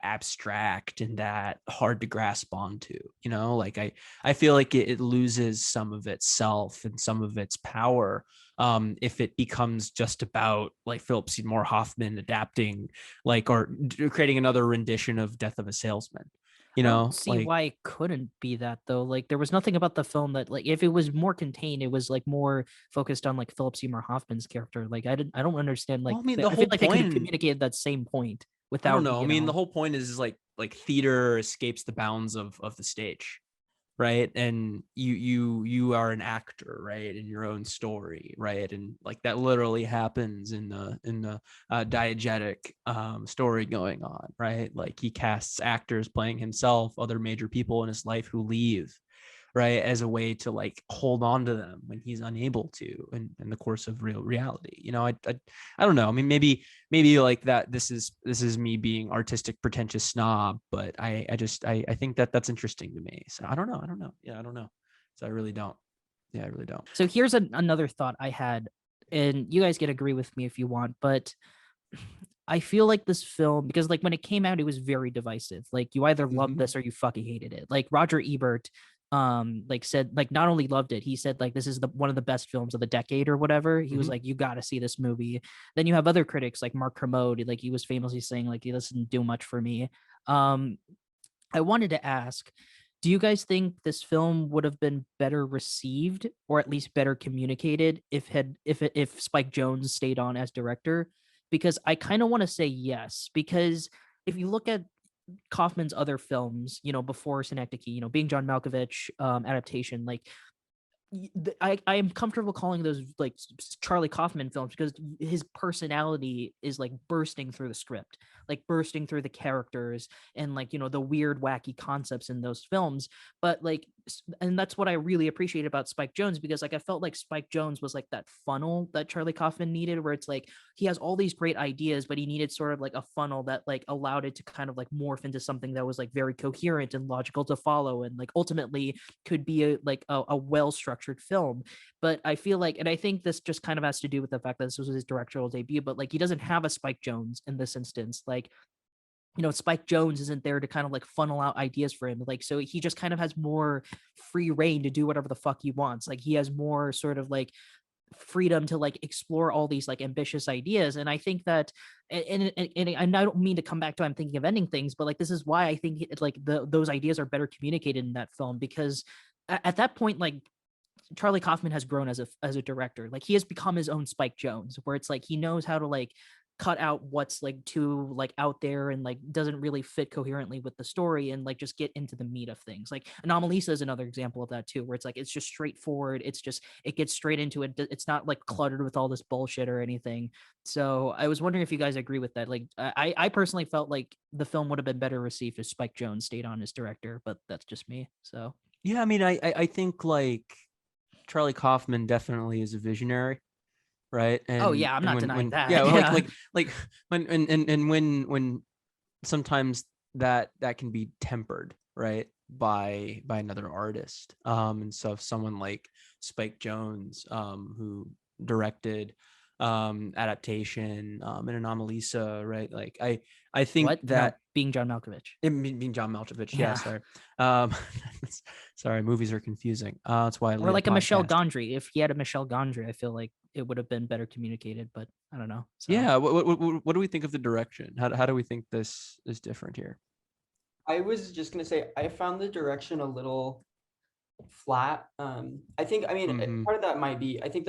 abstract and that hard to grasp onto, you know, like I feel like it loses some of itself and some of its power if it becomes just about like Philip Seymour Hoffman adapting like or creating another rendition of Death of a Salesman. You I know, don't see like why it couldn't be that though. Like there was nothing about the film that like if it was more contained, it was like more focused on like Philip Seymour Hoffman's character. Like I don't understand. Like well, I mean, I the feel whole like they could have point. communicated that same point I without. don't know. I mean, the whole point is like theater escapes the bounds of the stage, right? And you are an actor, right, in your own story, right? And like that literally happens in the diegetic story going on, right? Like he casts actors playing himself, other major people in his life who leave, right, as a way to like hold on to them when he's unable to in the course of real reality. You know, I don't know. I mean, maybe like that this is me being artistic pretentious snob, but I think that's interesting to me. So I don't know. Yeah, I don't know. So I really don't. Yeah, I really don't. So here's another thought I had, and you guys can agree with me if you want, but I feel like this film, because like when it came out, it was very divisive. Like you either loved this or you fucking hated it. Like Roger Ebert like said, like not only loved it, he said like this is the one of the best films of the decade or whatever. He was like, you got to see this movie. Then you have other critics like Mark Kermode, like he was famously saying like this didn't do much for me. I wanted to ask, do you guys think this film would have been better received or at least better communicated if Spike Jonze stayed on as director? Because I kind of want to say yes, because if you look at Kaufman's other films, you know, before Synecdoche, you know, Being John Malkovich, Adaptation, like I am comfortable calling those like Charlie Kaufman films because his personality is like bursting through the script, like bursting through the characters and like, you know, the weird, wacky concepts in those films. But like and that's what I really appreciate about Spike Jonze, because like I felt like Spike Jonze was like that funnel that Charlie Kaufman needed, where it's like he has all these great ideas, but he needed sort of like a funnel that like allowed it to kind of like morph into something that was like very coherent and logical to follow, and like ultimately could be a well-structured film. But I feel like, and I think this just kind of has to do with the fact that this was his directorial debut, but like he doesn't have a Spike Jonze in this instance. Like, Spike Jonze isn't there to kind of like funnel out ideas for him. Like, so he just kind of has more free reign to do whatever the fuck he wants. Like he has more sort of like freedom to like explore all these like ambitious ideas. And I think that, and I don't mean to come back to I'm thinking of ending things, but like this is why I think like those ideas are better communicated in that film, because at that point, like Charlie Kaufman has grown as a director. Like he has become his own Spike Jonze, where it's like he knows how to like cut out what's like too like out there and like doesn't really fit coherently with the story, and like just get into the meat of things. Like Anomalisa is another example of that too, where it's like it's just straightforward. It gets straight into it. It's not like cluttered with all this bullshit or anything. So I was wondering if you guys agree with that. Like I personally felt like the film would have been better received if Spike Jonze stayed on as director, but that's just me. So yeah, I mean, I think like Charlie Kaufman definitely is a visionary, right? Oh yeah, I'm not denying that. Yeah, Yeah. like when sometimes that can be tempered, right, by another artist. And so if someone like Spike Jonze, who directed Adaptation and Anomalisa, right? Like I think that being John Malkovich. Being John Malkovich, yeah. Sorry. Sorry, movies are confusing. That's why I or like a Michel Gondry. If he had a Michel Gondry, I feel like it would have been better communicated, but I don't know. So. Yeah. What do we think of the direction? How do we think this is different here? I was just gonna say I found the direction a little flat. I think part of that might be I think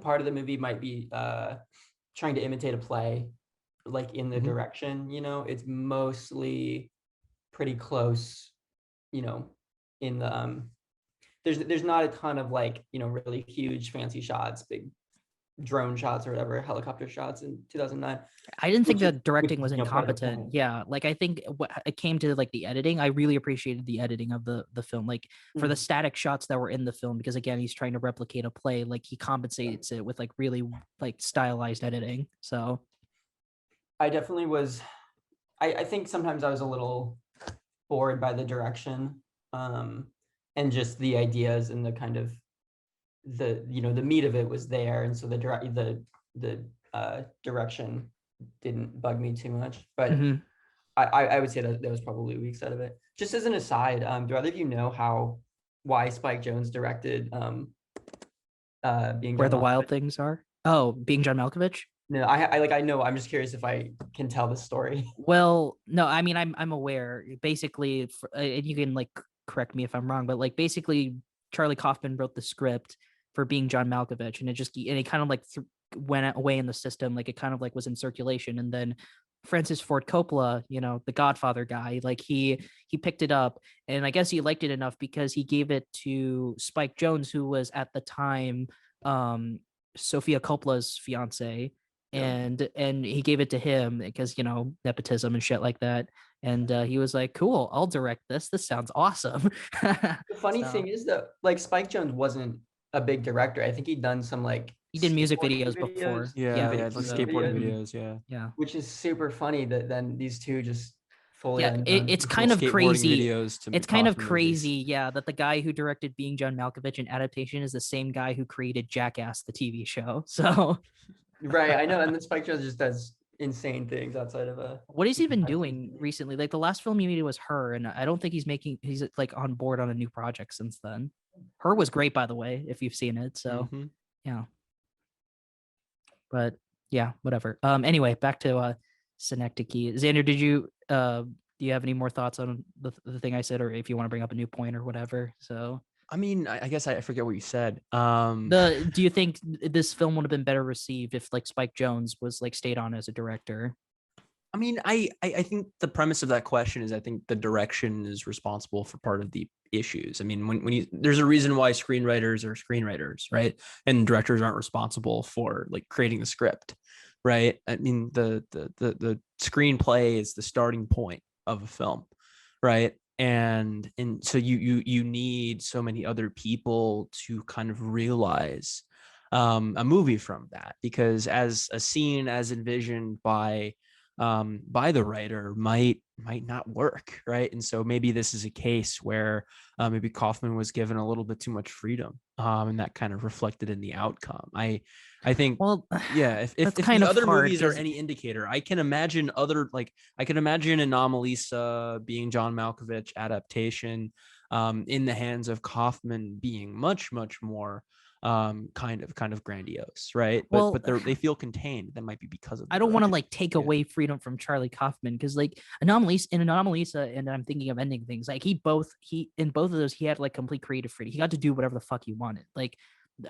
part of the movie might be trying to imitate a play, like in the direction. It's mostly pretty close. In the there's not a ton of like really huge fancy shots, big drone shots or whatever, helicopter shots in 2009. I didn't think the directing was incompetent. Yeah, like I think what it came to like the editing, I really appreciated the editing of the film, like for the static shots that were in the film, because again, he's trying to replicate a play, like he compensates it with like really like stylized editing. So I definitely was I think sometimes I was a little bored by the direction, and just the ideas and the kind of the meat of it was there, and so the direction didn't bug me too much, but I would say that was probably weak side of it. Just as an aside, do either of you know why Spike Jonze directed Being Where John the Malkovich? Wild Things Are? Oh, Being John Malkovich? No, I know. I'm just curious if I can tell the story. Well, no, I mean, I'm aware. Basically, and you can like correct me if I'm wrong, but like basically, Charlie Kaufman wrote the script for Being John Malkovich, and it kind of like went away in the system, like it kind of like was in circulation, and then Francis Ford Coppola, the Godfather guy, like he picked it up, and I guess he liked it enough because he gave it to Spike Jonze, who was at the time Sofia Coppola's fiance. And he gave it to him because nepotism and shit like that, and he was like, cool, I'll direct this sounds awesome. The funny thing is that like Spike Jonze wasn't a big director. I think he'd done some like he did music videos before. Yeah, like skateboarding videos. Yeah, which is super funny that then these two just fully it's kind of crazy. It's kind of crazy, yeah, that the guy who directed Being John Malkovich and Adaptation is the same guy who created Jackass, the TV show. So right, I know, and then Spike Jonze just does insane things outside of what has he been doing recently? Like the last film he made was Her, and I don't think he's like on board on a new project since then. Her was great, by the way, if you've seen it. So yeah, but yeah, whatever. Anyway, back to Synecdoche. Xander, do you have any more thoughts on the thing I said, or if you want to bring up a new point or whatever? So I mean, I guess I forget what you said. Do you think this film would have been better received if like Spike Jonze was like stayed on as a director? I mean, I think the premise of that question is I think the direction is responsible for part of the issues. I mean, when there's a reason why screenwriters are screenwriters, right? And directors aren't responsible for like creating the script, right? I mean, the screenplay is the starting point of a film, right? and so you need so many other people to kind of realize a movie from that, because as a scene as envisioned by the writer might not work, right? And so maybe this is a case where maybe Kaufman was given a little bit too much freedom, and that kind of reflected in the outcome. I think, Well, yeah, if that's the kind of other hard movies are 'cause- any indicator, I can imagine Anomalisa being John Malkovich adaptation in the hands of Kaufman being much more kind of grandiose, right? Well, But they feel contained. That might be because of the I don't want to direction. like take Yeah. away freedom from Charlie Kaufman, because like Anomalisa, and I'm thinking of ending things, like he in both of those he had like complete creative freedom. He got to do whatever the fuck he wanted. Like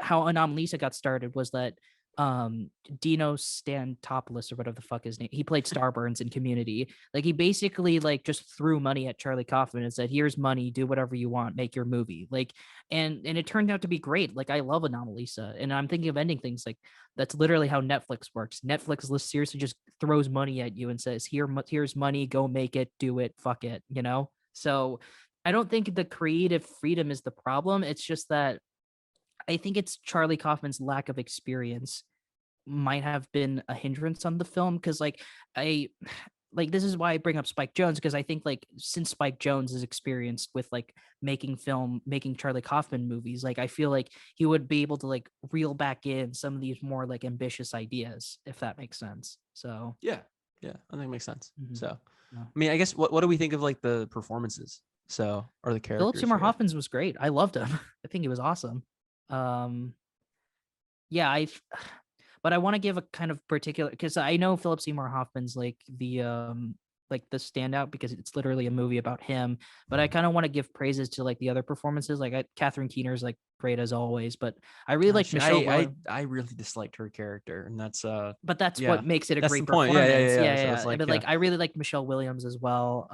how Anomalisa got started was that Dino Stantopoulos, or whatever the fuck his name, he played Starburns in Community. Like he basically like just threw money at Charlie Kaufman and said, here's money, do whatever you want, make your movie. Like and it turned out to be great. Like I love Anomalisa, and I'm thinking of ending things like that's literally how Netflix works. Netflix seriously just throws money at you and says, here's money, go make it, do it, fuck it, you know? So I don't think the creative freedom is the problem. It's just that I think it's Charlie Kaufman's lack of experience might have been a hindrance on the film, because I like this is why I bring up Spike Jonze, because I think like since Spike Jonze is experienced with like making Charlie Kaufman movies, like I feel like he would be able to like reel back in some of these more like ambitious ideas, if that makes sense. So Yeah, I think it makes sense. Mhm. So Yeah. I mean, I guess what do we think of like the performances? So, or the characters? Philip Seymour here? Hoffman's was great. I loved him. I think he was awesome. Yeah, but I want to give a kind of particular, because I know Philip Seymour Hoffman's like the standout because it's literally a movie about him. But I kind of want to give praises to like the other performances. Like Catherine Keener's like great as always, but I really like Michelle. I really disliked her character, and that's but that's yeah, what makes it a that's great the point. performance. Yeah. So Yeah. it's like, But like I really like Michelle Williams as well.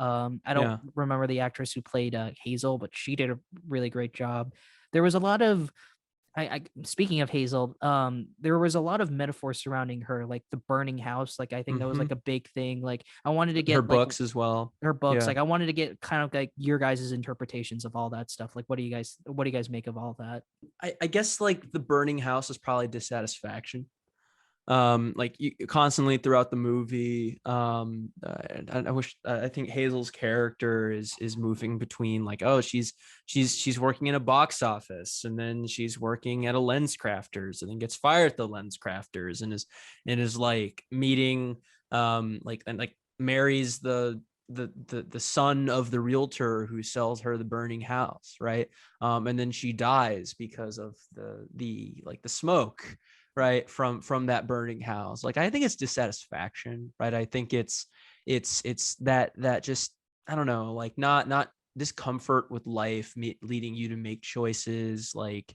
I don't Yeah. remember the actress who played Hazel, but she did a really great job. There was a lot of I speaking of Hazel, there was a lot of metaphor surrounding her, like the burning house. Like I think that was like a big thing. Like I wanted to get her like, books as well. her books. Yeah. Like I wanted to get kind of like your guys' interpretations of all that stuff. Like what do you guys make of all that? I guess like the burning house is probably dissatisfaction. Like you constantly throughout the movie. I think Hazel's character is moving between like, oh, she's working in a box office, and then she's working at a lens crafters, and then gets fired at the lens crafters, and is like meeting like marries the son of the realtor who sells her the burning house, right? And then she dies because of the smoke, right, from that burning house. Like I think it's dissatisfaction, right? I think it's that just, I don't know, like not discomfort with life leading you to make choices like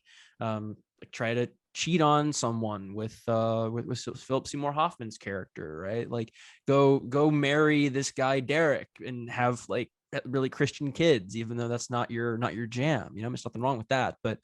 try to cheat on someone with Philip Seymour Hoffman's character, right? Like go marry this guy Derek and have like really Christian kids, even though that's not your jam. You know, there's nothing wrong with that, but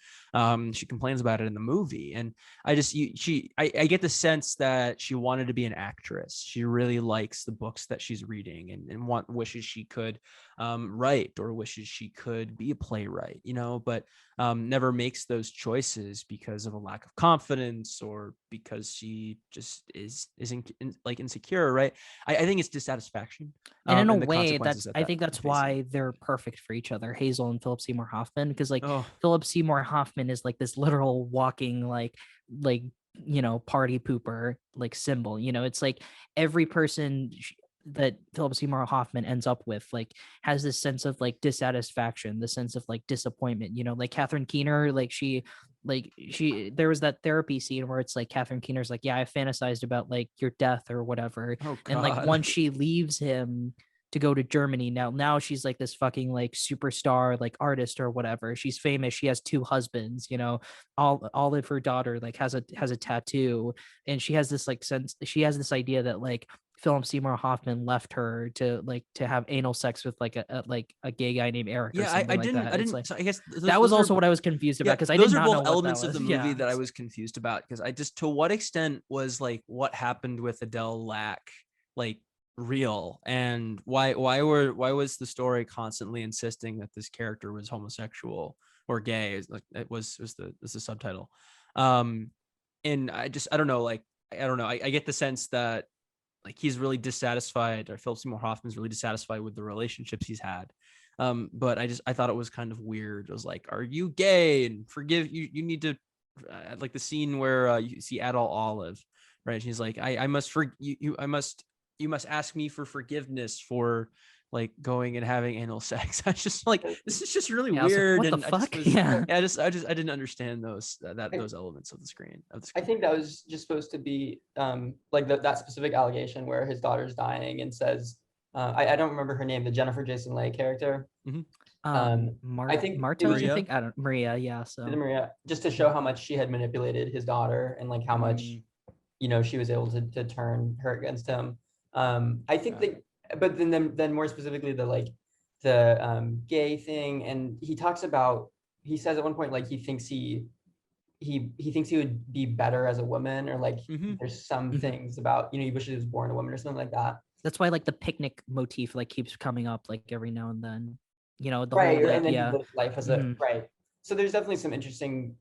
she complains about it in the movie. And I get the sense that she wanted to be an actress. She really likes the books that she's reading and wishes she could write, or wishes she could be a playwright, you know, but never makes those choices because of a lack of confidence, or because she just is insecure, right? I think it's dissatisfaction. And in a the way, consequences I think that's facing. why they're perfect for each other, Hazel and Philip Seymour Hoffman, because like Oh. Philip Seymour Hoffman is like this literal walking like you know, party pooper like symbol. You know, it's like every person that Philip Seymour Hoffman ends up with like has this sense of like dissatisfaction, the sense of like disappointment. You know, like Catherine Keener, like she there was that therapy scene where it's like Catherine Keener's like, yeah, I fantasized about like your death or whatever. Oh, and like God. once she leaves him to go to Germany, now she's like this fucking like superstar like artist or whatever. She's famous. She has 2 husbands, you know. All of her daughter like has a tattoo, and she has this like sense, she has this idea that like Philip Seymour Hoffman left her to have anal sex with like a gay guy named Eric. Yeah, or something I didn't. Like that. I didn't. Like, so I guess that was also what I was confused about, because I did not know both what elements that of was. the movie Yeah. that I was confused about, because I just, to what extent was like what happened with Adele Lack like real, and why was the story constantly insisting that this character was homosexual or gay? It was the subtitle. And I don't know, like I don't know, I get the sense that like he's really dissatisfied, or Philip Seymour Hoffman's really dissatisfied with the relationships he's had. But I thought it was kind of weird. It was like, are you gay? And forgive you. You need to like the scene where you see Adol Olive, right? And he's like, I must you must ask me for forgiveness for like going and having anal sex. I was just like, this is just really weird. Like, what the fuck? I didn't understand those elements of the screen. I think that was just supposed to be like that specific allegation where his daughter's dying and says, I don't remember her name, the Jennifer Jason Leigh character. I think Marta, Maria. I don't Maria, yeah. So Maria, just to show how much she had manipulated his daughter and like how much she was able to turn her against him. I think that, but then more specifically the gay thing, and he says at one point like he thinks he would be better as a woman, or like there's some things about he wishes he was born a woman or something like that. That's why like the picnic motif like keeps coming up like every now and then. The right, whole, like, and then he lived life as a right. So there's definitely some interesting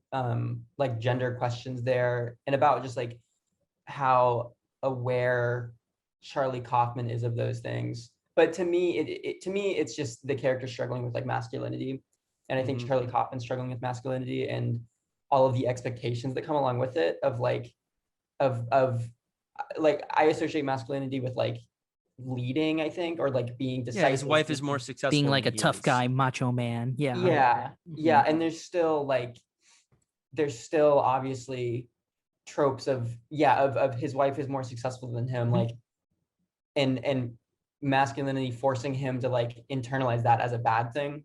like gender questions there, and about just like how aware Charlie Kaufman is of those things. But to me, it's just the character struggling with like masculinity, and I think Charlie Kaufman's struggling with masculinity and all of the expectations that come along with it of like I associate masculinity with like leading, I think, or like being decisive. Yeah, his wife is more successful, being like a tough guy, macho man. Yeah. And there's still obviously tropes of his wife is more successful than him, like and masculinity forcing him to like internalize that as a bad thing,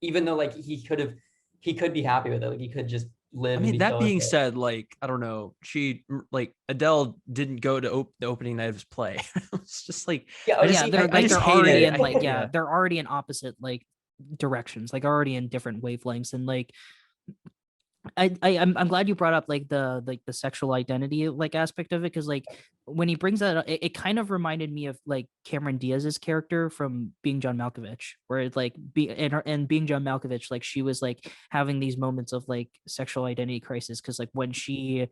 even though like he could be happy with it, like he could just live. I mean, that being said, like I don't know, Adele didn't go to the opening night of his play. It's just like they're already in opposite like directions, like already in different wavelengths, and like I'm glad you brought up like the sexual identity like aspect of it, because like when he brings that up, it kind of reminded me of like Cameron Diaz's character from Being John Malkovich, where it's like and Being John Malkovich, like she was like having these moments of like sexual identity crisis, because like when she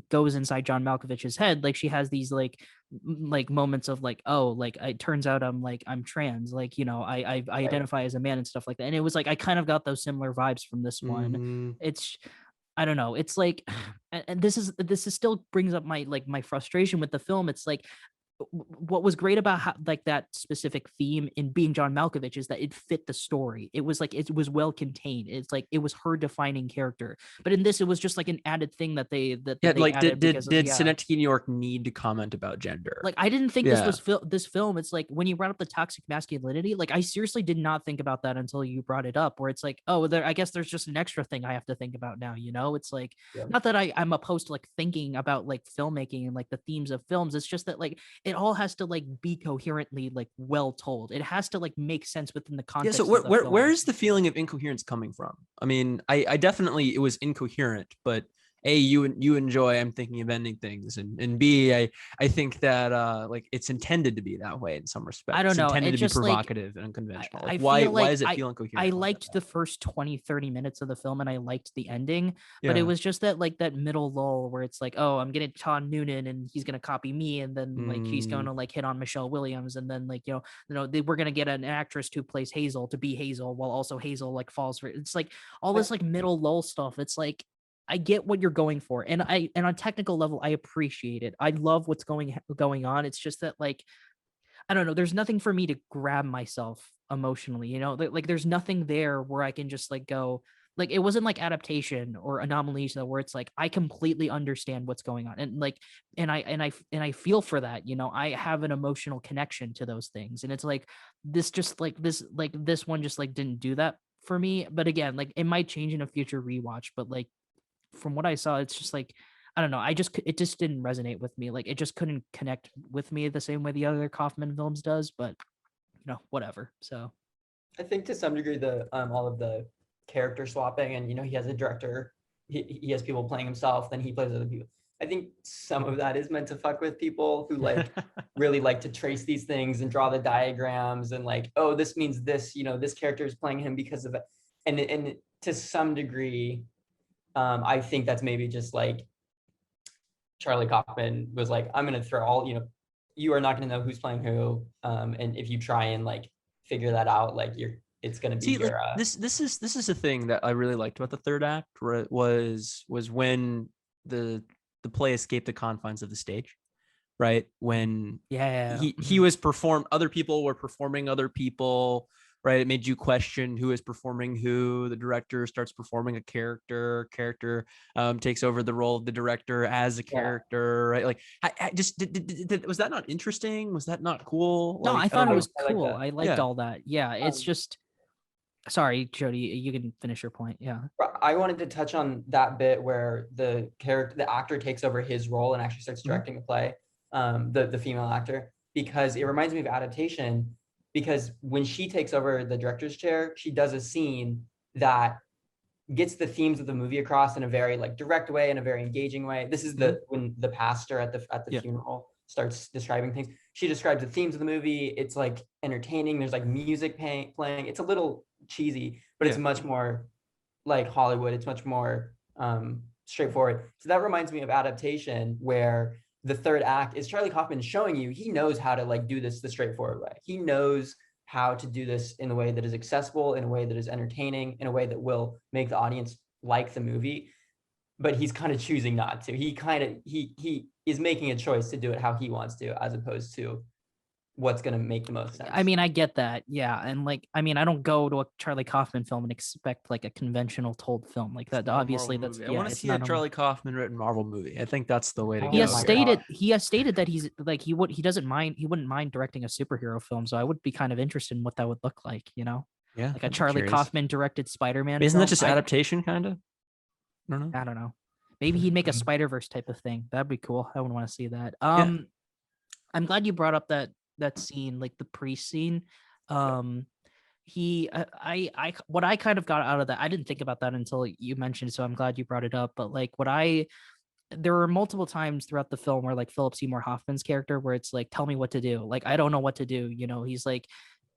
goes inside John Malkovich's head, like she has these like moments of like, oh, like it turns out I'm trans, like I identify as a man and stuff like that. And it was like I kind of got those similar vibes from this one. It's I don't know, it's like, and this is still brings up my frustration with the film. It's like what was great about how, like that specific theme in Being John Malkovich is that it fit the story. It was like, it was well contained. It's like, it was her defining character. But in this, it was just like an added thing that they like added did Synecdoche, New York need to comment about gender? Like, I didn't think this was this film. It's like when you brought up the toxic masculinity, like I seriously did not think about that until you brought it up, where it's like, oh, I guess there's just an extra thing I have to think about now, It's like, not that I'm opposed to like thinking about like filmmaking and like the themes of films. It's just that like it all has to like be coherently like well told. It has to like make sense within the context. Yeah, so where is the feeling of incoherence coming from? I mean, I definitely, it was incoherent, but A, you enjoy, I'm thinking of ending things, and B, I think that like it's intended to be that way in some respects. I don't know. It's intended to be provocative and unconventional. Why does it feel incoherent? I liked the first 20-30 minutes of the film, and I liked the ending, but it was just that like that middle lull where it's like, oh, I'm getting Todd Noonan and he's gonna copy me, and then like he's gonna like hit on Michelle Williams, and then like we're gonna get an actress who plays Hazel to be Hazel, while also Hazel like falls for it. It's like all this like middle lull stuff. It's like, I get what you're going for, and on a technical level, I appreciate it. I love what's going on. It's just that like, I don't know, there's nothing for me to grab myself emotionally, like there's nothing there where I can just like go, like it wasn't like Adaptation or Anomalies where it's like I completely understand what's going on, and like and I feel for that, I have an emotional connection to those things, and it's like this one just like didn't do that for me. But again, like it might change in a future rewatch, but like from what I saw, it's just like, I don't know, it just didn't resonate with me. Like it just couldn't connect with me the same way the other Kaufman films does, but whatever. So I think to some degree the all of the character swapping, and he has a director, he has people playing himself, then he plays other people. I think some of that is meant to fuck with people who like really like to trace these things and draw the diagrams and like, oh, this means this, this character is playing him because of it. And to some degree, I think that's maybe just like Charlie Kaufman was like, I'm going to throw all, you are not going to know who's playing who. And if you try and like figure that out, like it's going to be your, this is a thing that I really liked about the third act, where it was when the play escaped the confines of the stage, right? When he was other people were performing other people, right? It made you question who is performing who. The director starts performing a character takes over the role of the director as a character, right? Like I just was that not interesting? Was that not cool? No, like, I thought it was I like cool. that. I liked all that. Yeah, it's just sorry, Jody, you can finish your point. Yeah. I wanted to touch on that bit where the actor takes over his role and actually starts directing the play, the female actor, because it reminds me of Adaptation, because when she takes over the director's chair, she does a scene that gets the themes of the movie across in a very like direct way, in a very engaging way. This is when the pastor at the funeral starts describing things. She describes the themes of the movie. It's like entertaining. There's like music playing. It's a little cheesy, but it's much more like Hollywood. It's much more straightforward. So that reminds me of Adaptation, where the third act is Charlie Kaufman showing you he knows how to like do this the straightforward way. He knows how to do this in a way that is accessible, in a way that is entertaining, in a way that will make the audience like the movie. But he's kind of choosing not to. He is making a choice to do it how he wants to, as opposed to what's going to make the most sense. I mean, I get that. Yeah. And like, I mean, I don't go to a Charlie Kaufman film and expect like a conventional told film like that. Obviously that's, I want to see a Charlie Kaufman written Marvel movie. I think that's the way to go. He has stated that he's like, he wouldn't mind directing a superhero film. So I would be kind of interested in what that would look like, Yeah. Like a Charlie Kaufman directed Spider-Man. Isn't that just adaptation kind of? I don't know. Maybe he'd make a Spider-Verse type of thing. That'd be cool. I would want to see that. I'm glad you brought up that scene, like the priest scene. What I kind of got out of that, I didn't think about that until you mentioned, so I'm glad you brought it up. But like there were multiple times throughout the film where like Philip Seymour Hoffman's character, where it's like, tell me what to do. Like, I don't know what to do. He's like,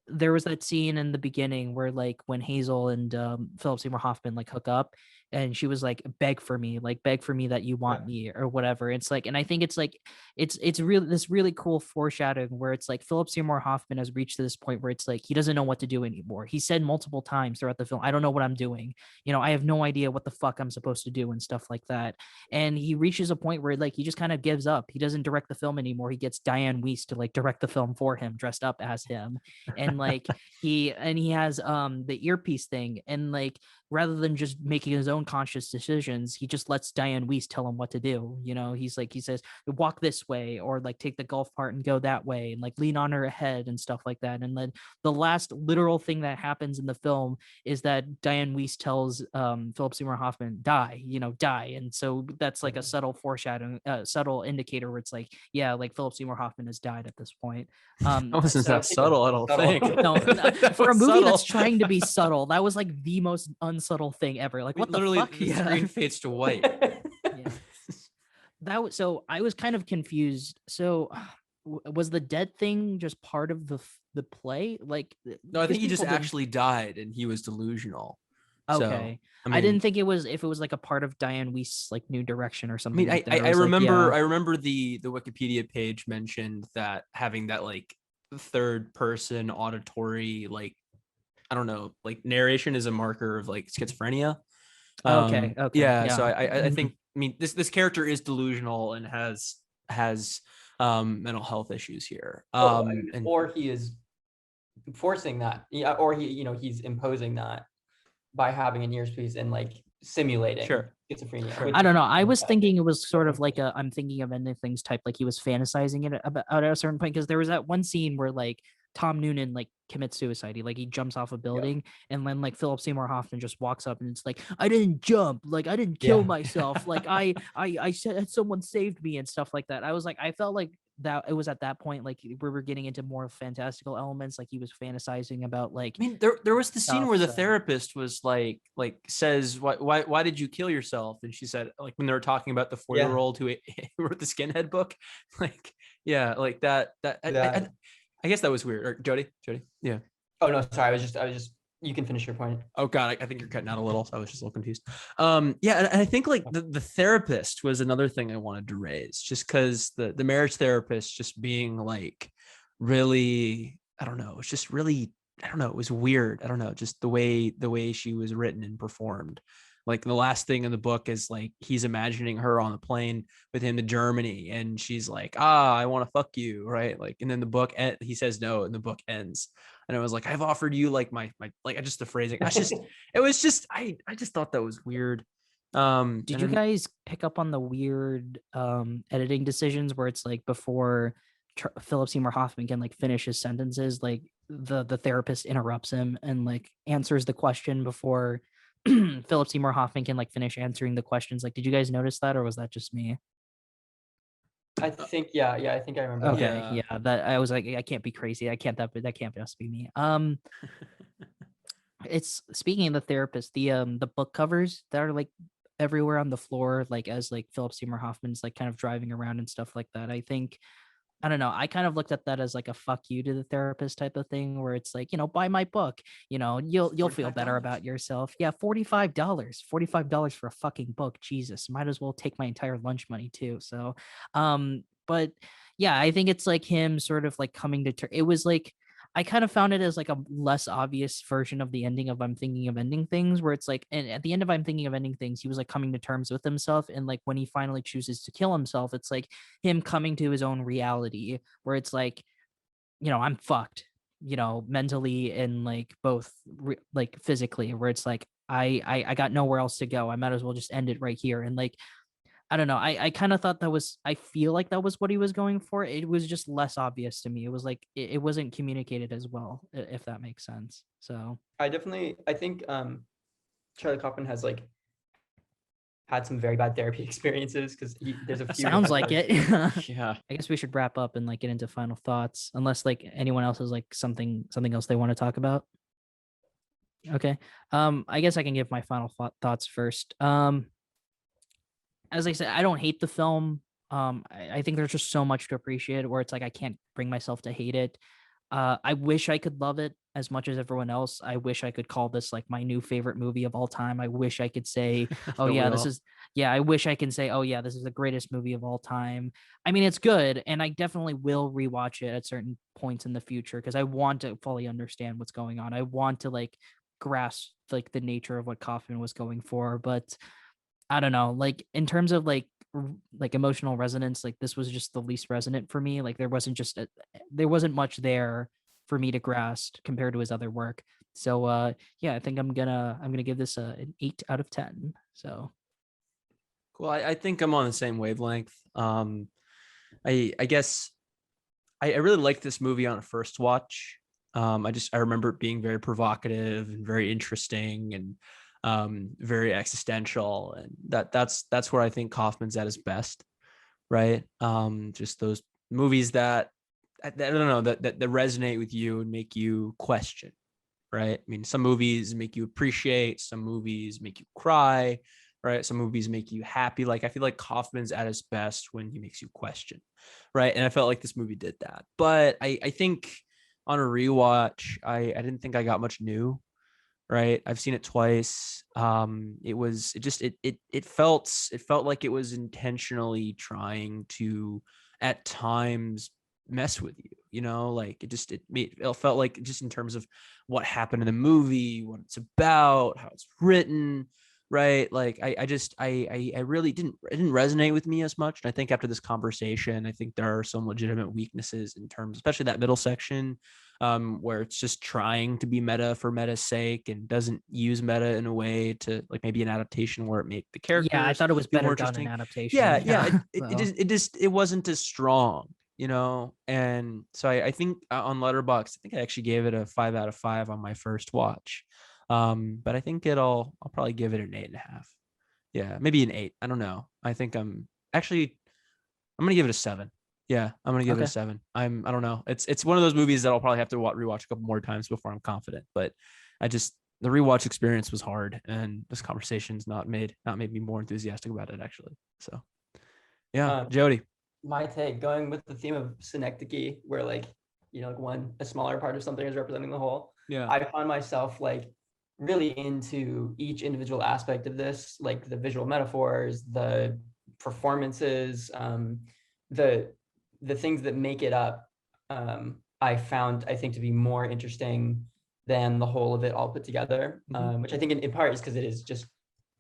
there was that scene in the beginning where like when Hazel and Philip Seymour Hoffman like hook up, and she was like, beg for me that you want me or whatever. It's like, and I think it's like, it's really this really cool foreshadowing where it's like Philip Seymour Hoffman has reached to this point where it's like, he doesn't know what to do anymore. He said multiple times throughout the film, I don't know what I'm doing. I have no idea what the fuck I'm supposed to do and stuff like that. And he reaches a point where like, he just kind of gives up. He doesn't direct the film anymore. He gets Diane Weiss to like direct the film for him, dressed up as him. And like, he has the earpiece thing, and like, rather than just making his own conscious decisions, he just lets Diane Weiss tell him what to do. He's like, he says, walk this way, or like take the golf cart and go that way, and like lean on her head and stuff like that. And then the last literal thing that happens in the film is that Diane Weiss tells Philip Seymour Hoffman, die. And so that's like a subtle foreshadowing, subtle indicator where it's like, yeah, like Philip Seymour Hoffman has died at this point. That wasn't that subtle, I don't think. No, for a movie that's trying to be subtle, that was like the most unsubtle thing ever. Like, what literally, the fuck? the screen fades to white. So I was kind of confused. So was the dead thing just part of the play? Like, no, I think he just actually died and he was delusional. Okay. So, I didn't think it was like a part of Diane Weiss' like new direction or something. I remember the Wikipedia page mentioned that having that like third person auditory, like, I don't know, like narration is a marker of like schizophrenia. Okay. Yeah. So I think, this character is delusional and has mental health issues here. Or he is forcing that, or he's imposing that by having an earpiece and like simulating schizophrenia. Sure. I don't know. I was thinking it was sort of like I'm thinking of ending things type, like he was fantasizing it about at a certain point, because there was that one scene where like Tom Noonan like commits suicide. He jumps off a building, and then like Philip Seymour Hoffman just walks up and it's like, I didn't jump, like I didn't kill myself, like I said someone saved me and stuff like that. I was like, I felt like that it was at that point like we were getting into more fantastical elements, like he was fantasizing about like. I mean, there was the scene stuff, where the so- therapist was like says, why did you kill yourself? And she said, like, when they were talking about the 4-year-old who wrote the skinhead book, like, yeah, like that. I guess that was weird. Or Jody, yeah. Oh no, sorry. I was just. You can finish your point. Oh God, I think you're cutting out a little. So I was just a little confused. Yeah, and I think like the therapist was another thing I wanted to raise, just because the marriage therapist just being like really, I don't know, it's just really, I don't know, it was weird. I don't know, just the way she was written and performed. Like the last thing in the book is like he's imagining her on the plane with him to Germany, and she's like, I want to fuck you, right? Like, and then the book he says no, and the book ends. And I was like, I've offered you like my like just the phrasing. I just it was just I just thought that was weird. Did you guys pick up on the weird editing decisions where it's like before Philip Seymour Hoffman can like finish his sentences, like the therapist interrupts him and like answers the question before Philip Seymour Hoffman can like finish answering the questions? Like, did you guys notice that, or was that just me? I think I think I remember. Okay, yeah. That I was like, I can't be crazy. That can't just be me. It's speaking of the therapist, the book covers that are like everywhere on the floor, like as like Philip Seymour Hoffman's like kind of driving around and stuff like that. I think, I don't know, I kind of looked at that as like a fuck you to the therapist type of thing, where it's like, buy my book, you'll feel better about yourself. Yeah, $45 for a fucking book. Jesus, might as well take my entire lunch money too. So but yeah, I think it's like him sort of like coming to it was like, I kind of found it as like a less obvious version of the ending of I'm Thinking of Ending Things, where it's like, and at the end of I'm Thinking of Ending Things, he was like coming to terms with himself. And like when he finally chooses to kill himself, it's like him coming to his own reality, where it's like, I'm fucked, mentally and like both like physically, where it's like, I got nowhere else to go. I might as well just end it right here. And like, I don't know. I kind of thought I feel like that was what he was going for. It was just less obvious to me. It was like, it wasn't communicated as well, if that makes sense. So I think Charlie Kaufman has like had some very bad therapy experiences, because there's a few. sounds like it. Yeah. I guess we should wrap up and like get into final thoughts, unless like anyone else has like something else they want to talk about. Okay. I guess I can give my final thoughts first. As I said, I don't hate the film. I think there's just so much to appreciate, where it's like I can't bring myself to hate it. I wish I could love it as much as everyone else. I wish I could call this like my new favorite movie of all time. I wish I could say, oh yeah, I wish I can say, oh yeah, this is the greatest movie of all time. I mean, it's good, and I definitely will rewatch it at certain points in the future, because I want to fully understand what's going on. I want to like grasp like the nature of what Kaufman was going for, but I don't know, like in terms of like emotional resonance, like this was just the least resonant for me. Like there wasn't much there for me to grasp compared to his other work. So yeah, I think I'm gonna give this an 8 out of 10. So Cool. I think I'm on the same wavelength. I guess I really liked this movie on a first watch. I remember it being very provocative and very interesting and very existential, and that's where I think Kaufman's at his best, right? Just those movies that I don't know that resonate with you and make you question, right? I mean, some movies make you appreciate, some movies make you cry, right? Some movies make you happy. Like I feel like Kaufman's at his best when he makes you question, right? And I felt like this movie did that. But I think on a rewatch, I didn't think I got much new. Right. I've seen it twice. It felt like it was intentionally trying to at times mess with you, like it felt like just in terms of what happened in the movie, what it's about, how it's written. Right. Like I really it didn't resonate with me as much. And I think after this conversation, I think there are some legitimate weaknesses in terms, especially that middle section, where it's just trying to be meta for meta's sake and doesn't use meta in a way to like maybe an adaptation where it made the characters. Yeah, I thought it was better done in adaptation. It wasn't as strong, and so I think on Letterboxd, I think I actually gave it a 5 out of 5 on my first watch. But I think I'll probably give it an 8.5. Yeah, maybe an 8. I don't know. I think I'm gonna give it a 7. Yeah, I'm gonna give it a Okay. 7. I don't know. It's one of those movies that I'll probably have to rewatch a couple more times before I'm confident. But the rewatch experience was hard, and this conversation's not made me more enthusiastic about it actually. So yeah, Jody. My take, going with the theme of synecdoche, where like, like a smaller part of something is representing the whole. Yeah. I find myself like really into each individual aspect of this, like the visual metaphors, the performances, the things that make it up. I think to be more interesting than the whole of it all put together, which I think in part is because it is just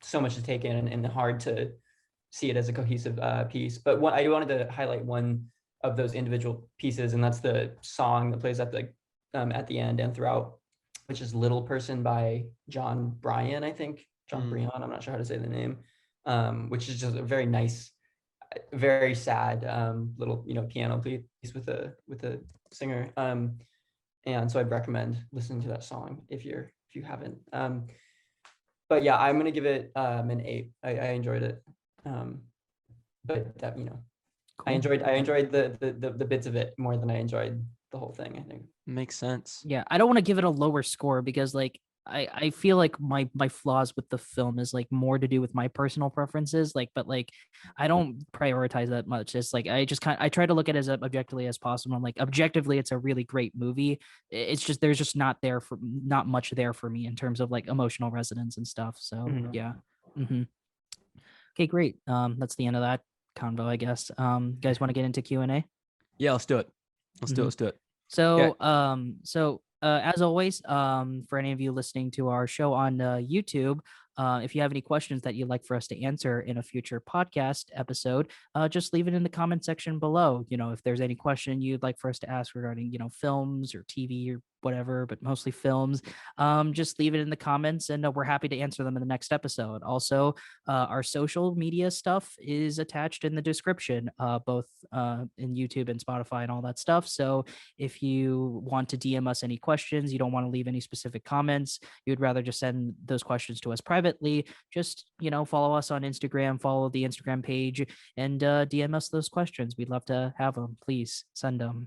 so much to take in and hard to see it as a cohesive piece. But I wanted to highlight one of those individual pieces, and that's the song that plays at the end and throughout, which is Little Person by John Bryan, I think. John Brion, I'm not sure how to say the name, which is just a very nice, very sad little piano piece with a singer. And so I'd recommend listening to that song if you haven't. But yeah, I'm gonna give it an 8. I enjoyed it. But that, cool. I enjoyed the bits of it more than I enjoyed the whole thing, I think. Makes sense. Yeah, I don't want to give it a lower score because like I feel like my flaws with the film is like more to do with my personal preferences, like, but like I don't prioritize that much. It's like I try to look at it as objectively as possible. I'm like, objectively, it's a really great movie. It's just there's just not much there for me in terms of like emotional resonance and stuff. So yeah. Okay, great. That's the end of that convo, I guess. You guys want to get into Q&A? Yeah, let's do it. Let's do it. So, as always, for any of you listening to our show on YouTube, if you have any questions that you'd like for us to answer in a future podcast episode, just leave it in the comment section below. If there's any question you'd like for us to ask regarding, films or TV or whatever, but mostly films, just leave it in the comments and we're happy to answer them in the next episode. Also, our social media stuff is attached in the description, both in YouTube and Spotify and all that stuff. So if you want to DM us any questions, you don't want to leave any specific comments, you'd rather just send those questions to us privately, just, follow us on Instagram, follow the Instagram page, and DM us those questions. We'd love to have them. Please send them.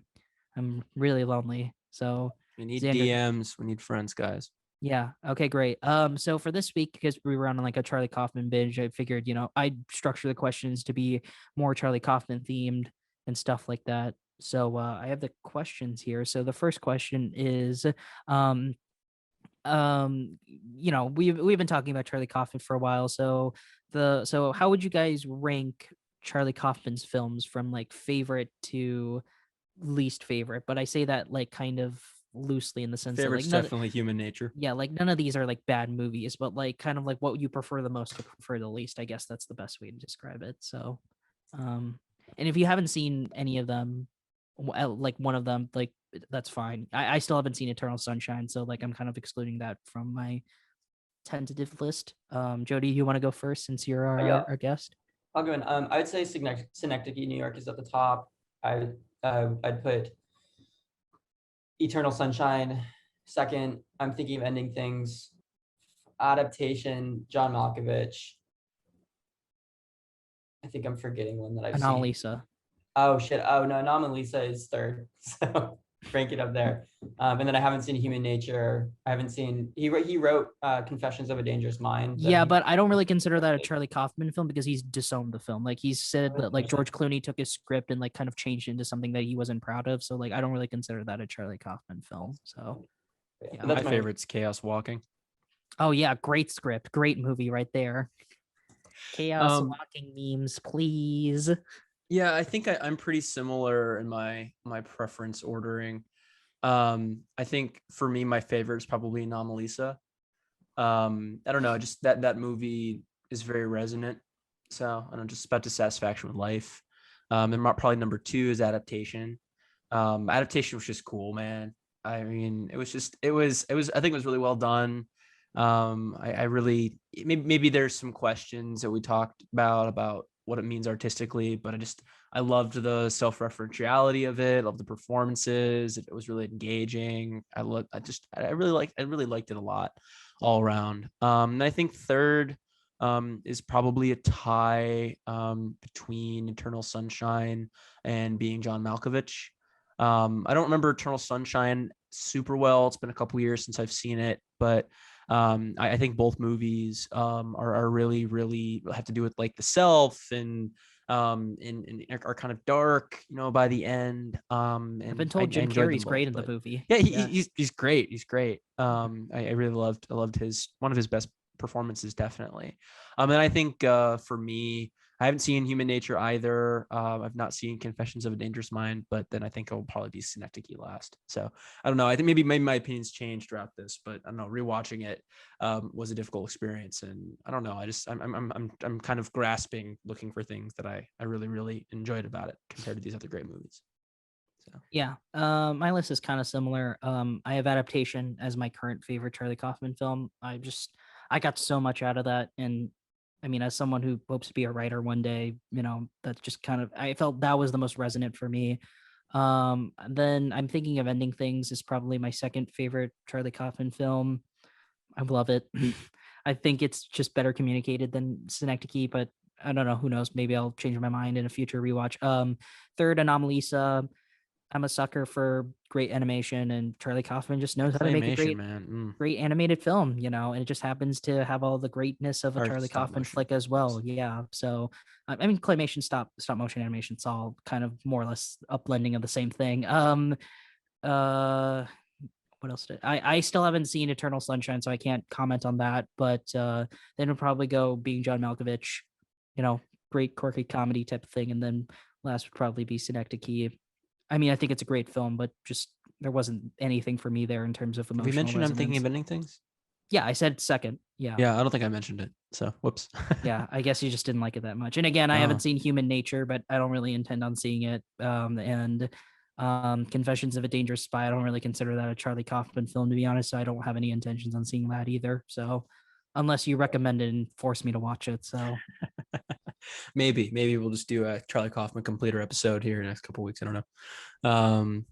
I'm really lonely. So we need Zander. DMs. We need friends, guys. Yeah. Okay, great. So for this week, because we were on like a Charlie Kaufman binge, I figured, I'd structure the questions to be more Charlie Kaufman themed and stuff like that. So I have the questions here. So the first question is, we've been talking about Charlie Kaufman for a while. So how would you guys rank Charlie Kaufman's films from like favorite to least favorite? But I say that like kind of loosely in the sense favorite's that like definitely human nature. Yeah, like none of these are like bad movies, but like kind of like what you prefer the most to prefer the least. I guess that's the best way to describe it. So, and if you haven't seen any of them, like one of them, like that's fine. I still haven't seen Eternal Sunshine, so like I'm kind of excluding that from my tentative list. Jody, you want to go first since you're our guest? I'll go in. I would say Synecdoche, New York is at the top. I'd put Eternal Sunshine second. I'm thinking of Ending Things. Adaptation, John Malkovich. I think I'm forgetting one that I've seen. Anomalisa. Oh shit! Oh no, Anomalisa is third. So rank it up there. And then I haven't seen Human Nature. I haven't seen. He wrote Confessions of a Dangerous Mind. Yeah, but I don't really consider that a Charlie Kaufman film because he's disowned the film. Like he's said that like George Clooney took his script and like kind of changed it into something that he wasn't proud of. So like I don't really consider that a Charlie Kaufman film. So yeah, my favorite's Chaos Walking. Oh yeah, great script, great movie right there. Chaos Walking memes, please. Yeah, I think I'm pretty similar in my preference ordering. I think for me, my favorite is probably Anomalisa. I don't know, just that movie is very resonant. So I don't know, just about dissatisfaction with life. And probably number 2 is Adaptation. Adaptation was just cool, man. I mean, it was I think it was really well done. I really maybe there's some questions that we talked about what it means artistically, but I loved the self-referentiality of it, loved the performances. It was really engaging. I really liked it a lot all around. And I think third is probably a tie between Eternal Sunshine and Being John Malkovich. I don't remember Eternal Sunshine super well. It's been a couple years since I've seen it, but I think both movies are really, really have to do with like the self and are kind of dark, by the end. And I've been told Jim Carrey's great in the movie. Yeah, he's great. He's great. I really loved one of his best performances, definitely. And I think for me, I haven't seen Human Nature either. I've not seen Confessions of a Dangerous Mind, but then I think it will probably be Synecdoche last. So I don't know. I think maybe my opinions changed throughout this, but I don't know. Rewatching it was a difficult experience, and I don't know. I'm kind of grasping, looking for things that I really, really enjoyed about it compared to these other great movies. So yeah, my list is kind of similar. I have Adaptation as my current favorite Charlie Kaufman film. I got so much out of that, and I mean, as someone who hopes to be a writer one day, that's just kind of, I felt that was the most resonant for me. Then I'm thinking of Ending Things is probably my second favorite Charlie Kaufman film. I love it. I think it's just better communicated than Synecdoche, but I don't know. Who knows? Maybe I'll change my mind in a future rewatch. Third, Anomalisa. I'm a sucker for great animation, and Charlie Kaufman just knows how to make a great animated film, and it just happens to have all the greatness of a Charlie Kaufman flick as well. Yeah. So, I mean, claymation, stop motion animation, it's all kind of more or less a blending of the same thing. What else I still haven't seen Eternal Sunshine, so I can't comment on that, but then it'll probably go Being John Malkovich, great quirky comedy type of thing. And then last would probably be Synecdoche. I mean, I think it's a great film, but just there wasn't anything for me there in terms of emotional. Have you mentioned resonance. I'm Thinking of Ending Things? Yeah, I said second. Yeah. Yeah, I don't think I mentioned it. So whoops. Yeah, I guess you just didn't like it that much. And again, I haven't seen Human Nature, but I don't really intend on seeing it. And Confessions of a Dangerous Spy, I don't really consider that a Charlie Kaufman film, to be honest. So I don't have any intentions on seeing that either. So unless you recommend it and force me to watch it. So maybe we'll just do a Charlie Kaufman completer episode here in the next couple of weeks. I don't know.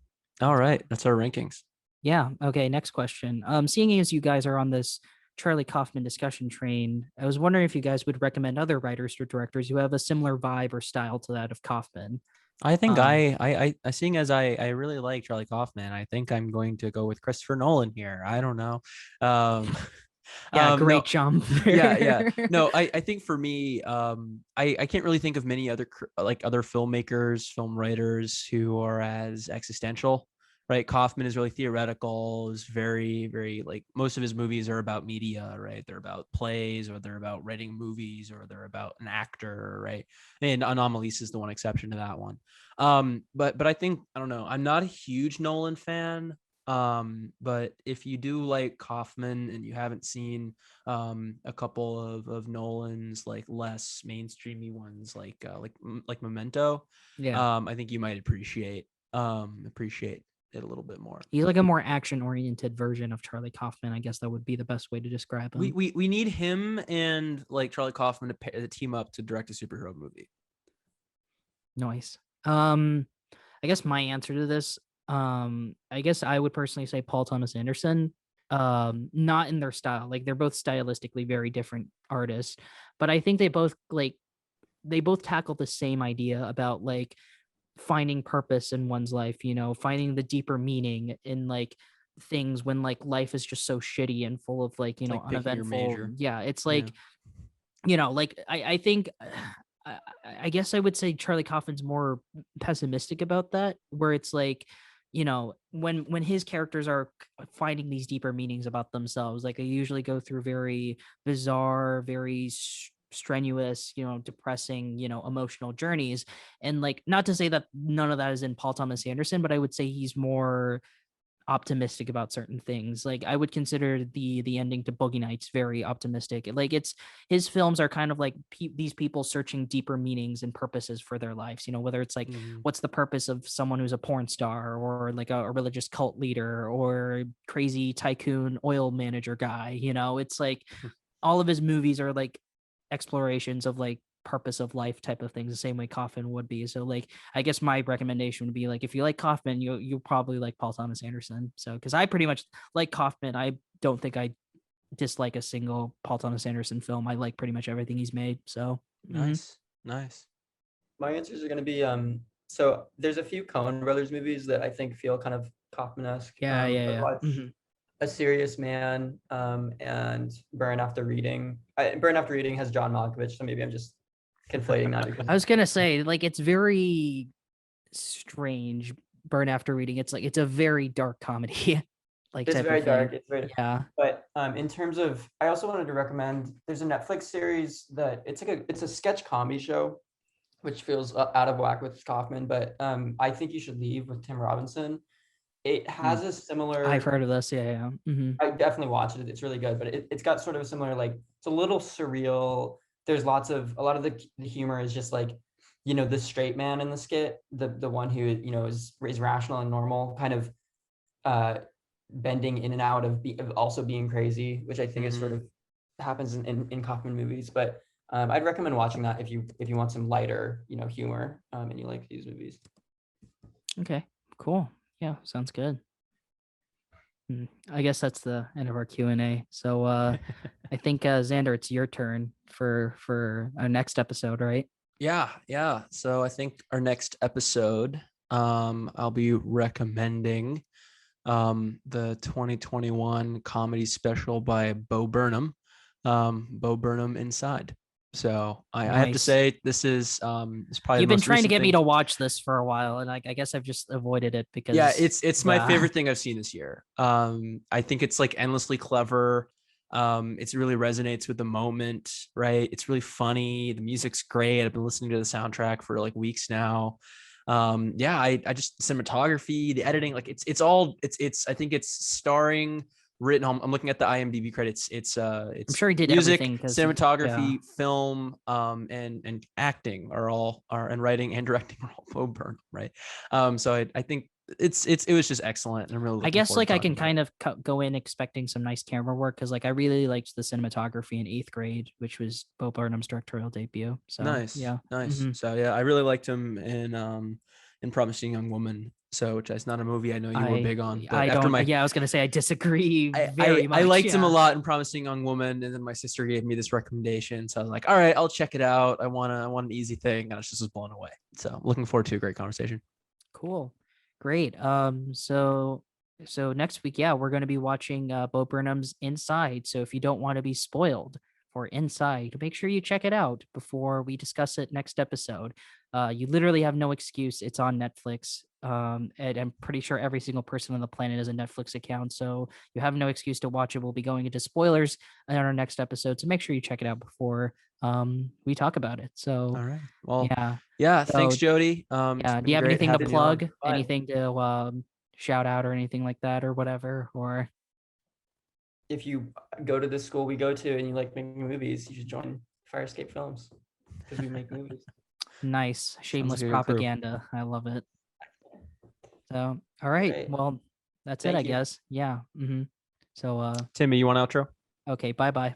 All right, that's our rankings. Yeah. Okay. Next question. Seeing as you guys are on this Charlie Kaufman discussion train, I was wondering if you guys would recommend other writers or directors who have a similar vibe or style to that of Kaufman. I think I seeing as I really like Charlie Kaufman, I think I'm going to go with Christopher Nolan here. I don't know. Yeah, great jump. yeah. No, I think for me, I can't really think of many other filmmakers, film writers who are as existential. Right, Kaufman is really theoretical. Is very, very like most of his movies are about media. Right, they're about plays, or they're about writing movies, or they're about an actor. Right, and Anomalisa is the one exception to that one. But I think I don't know. I'm not a huge Nolan fan. But if you do like Kaufman and you haven't seen a couple of Nolan's like less mainstreamy ones like Memento, I think you might appreciate it a little bit more. He's like a more action oriented version of Charlie Kaufman. I guess that would be the best way to describe him. We need him and like Charlie Kaufman to team up to direct a superhero movie. Nice. I guess my answer to this, I guess I would personally say Paul Thomas Anderson. Not in their style. Like they're both stylistically very different artists, but I think they both tackle the same idea about like finding purpose in one's life, finding the deeper meaning in like things when like life is just so shitty and full of like, like uneventful. Yeah. It's like, like I think I guess I would say Charlie Kaufman's more pessimistic about that, where it's like, when his characters are finding these deeper meanings about themselves, like they usually go through very bizarre, very strenuous, depressing, emotional journeys. And like, not to say that none of that is in Paul Thomas Anderson, but I would say he's more optimistic about certain things. Like I would consider the ending to Boogie Nights very optimistic. Like it's his films are kind of like these people searching deeper meanings and purposes for their lives, whether it's like what's the purpose of someone who's a porn star or like a religious cult leader or crazy tycoon oil manager guy. It's like all of his movies are like explorations of like purpose of life type of things, the same way Kaufman would be. So like I guess my recommendation would be like if you like Kaufman, you'll probably like Paul Thomas Anderson. So because I pretty much like Kaufman, I don't think I dislike a single Paul Thomas Anderson film. I like pretty much everything he's made. So Nice. My answers are going to be so there's a few Coen Brothers movies that I think feel kind of Kaufman-esque. I watched A Serious Man and Burn After Reading. Burn After Reading has John Malkovich, so maybe I'm just conflating that. Because I was gonna say, like, it's very strange. Burn After Reading, it's like it's a very dark comedy. Like, it's type very of thing. dark. It's very Yeah. But in terms of, I also wanted to recommend. There's a Netflix series that it's a sketch comedy show, which feels out of whack with Kaufman. But I think you should leave with Tim Robinson. It has a similar. I've heard of this. Yeah. I definitely watched it. It's really good, but it's got sort of a similar, like, it's a little surreal. There's a lot of the humor is just like, you know, the straight man in the skit, the one who, you know, is rational and normal, kind of bending in and out of also being crazy, which I think is sort of happens in Kaufman movies. But I'd recommend watching that if you want some lighter, you know, humor and you like these movies. Okay, cool. Yeah, sounds good. I guess that's the end of our Q&A. So I think Zander, it's your turn for our next episode, right? Yeah. So I think our next episode, I'll be recommending the 2021 comedy special by Bo Burnham, Bo Burnham Inside. So I have to say, this is probably you've been trying to get me to watch this for a while, and I guess I've just avoided it because it's my favorite thing I've seen this year. I think it's like endlessly clever. It really resonates with the moment, right? It's really funny. The music's great. I've been listening to the soundtrack for like weeks now. I just cinematography, the editing, like it's I think it's starring, written. I'm looking at the IMDb credits. It's I'm sure he did music, everything, cinematography, film, and acting and writing and directing are all Bo Burnham, right? So I think it was just excellent. And I'm really, I guess like I can kind of go in expecting some nice camera work, because like I really liked the cinematography in 8th grade, which was Bo Burnham's directorial debut. So nice. So yeah, I really liked him in Promising Young Woman. So, which is not a movie I know you were big on. But I was gonna say I disagree very much. I liked him a lot in Promising Young Woman, and then my sister gave me this recommendation, so I was like, all right, I'll check it out. I want an easy thing, and I just was blown away. So I'm looking forward to a great conversation. Cool, great. So next week, we're going to be watching Bo Burnham's Inside. So if you don't want to be spoiled for Inside, make sure you check it out before we discuss it next episode. You literally have no excuse. It's on Netflix. And I'm pretty sure every single person on the planet has a Netflix account, so you have no excuse to watch it. We'll be going into spoilers in our next episode, so make sure you check it out before we talk about it. So all right, well, so, thanks, Jody. do you have anything to plug, anything to shout out or anything like that or whatever? Or if you go to the school we go to and you like making movies, you should join Fire Escape Films, because we make movies. Nice, shameless propaganda. I love it. So, all right. Great. Well, that's it, I guess. Yeah. So, Timmy, you want outro? Okay. Bye-bye.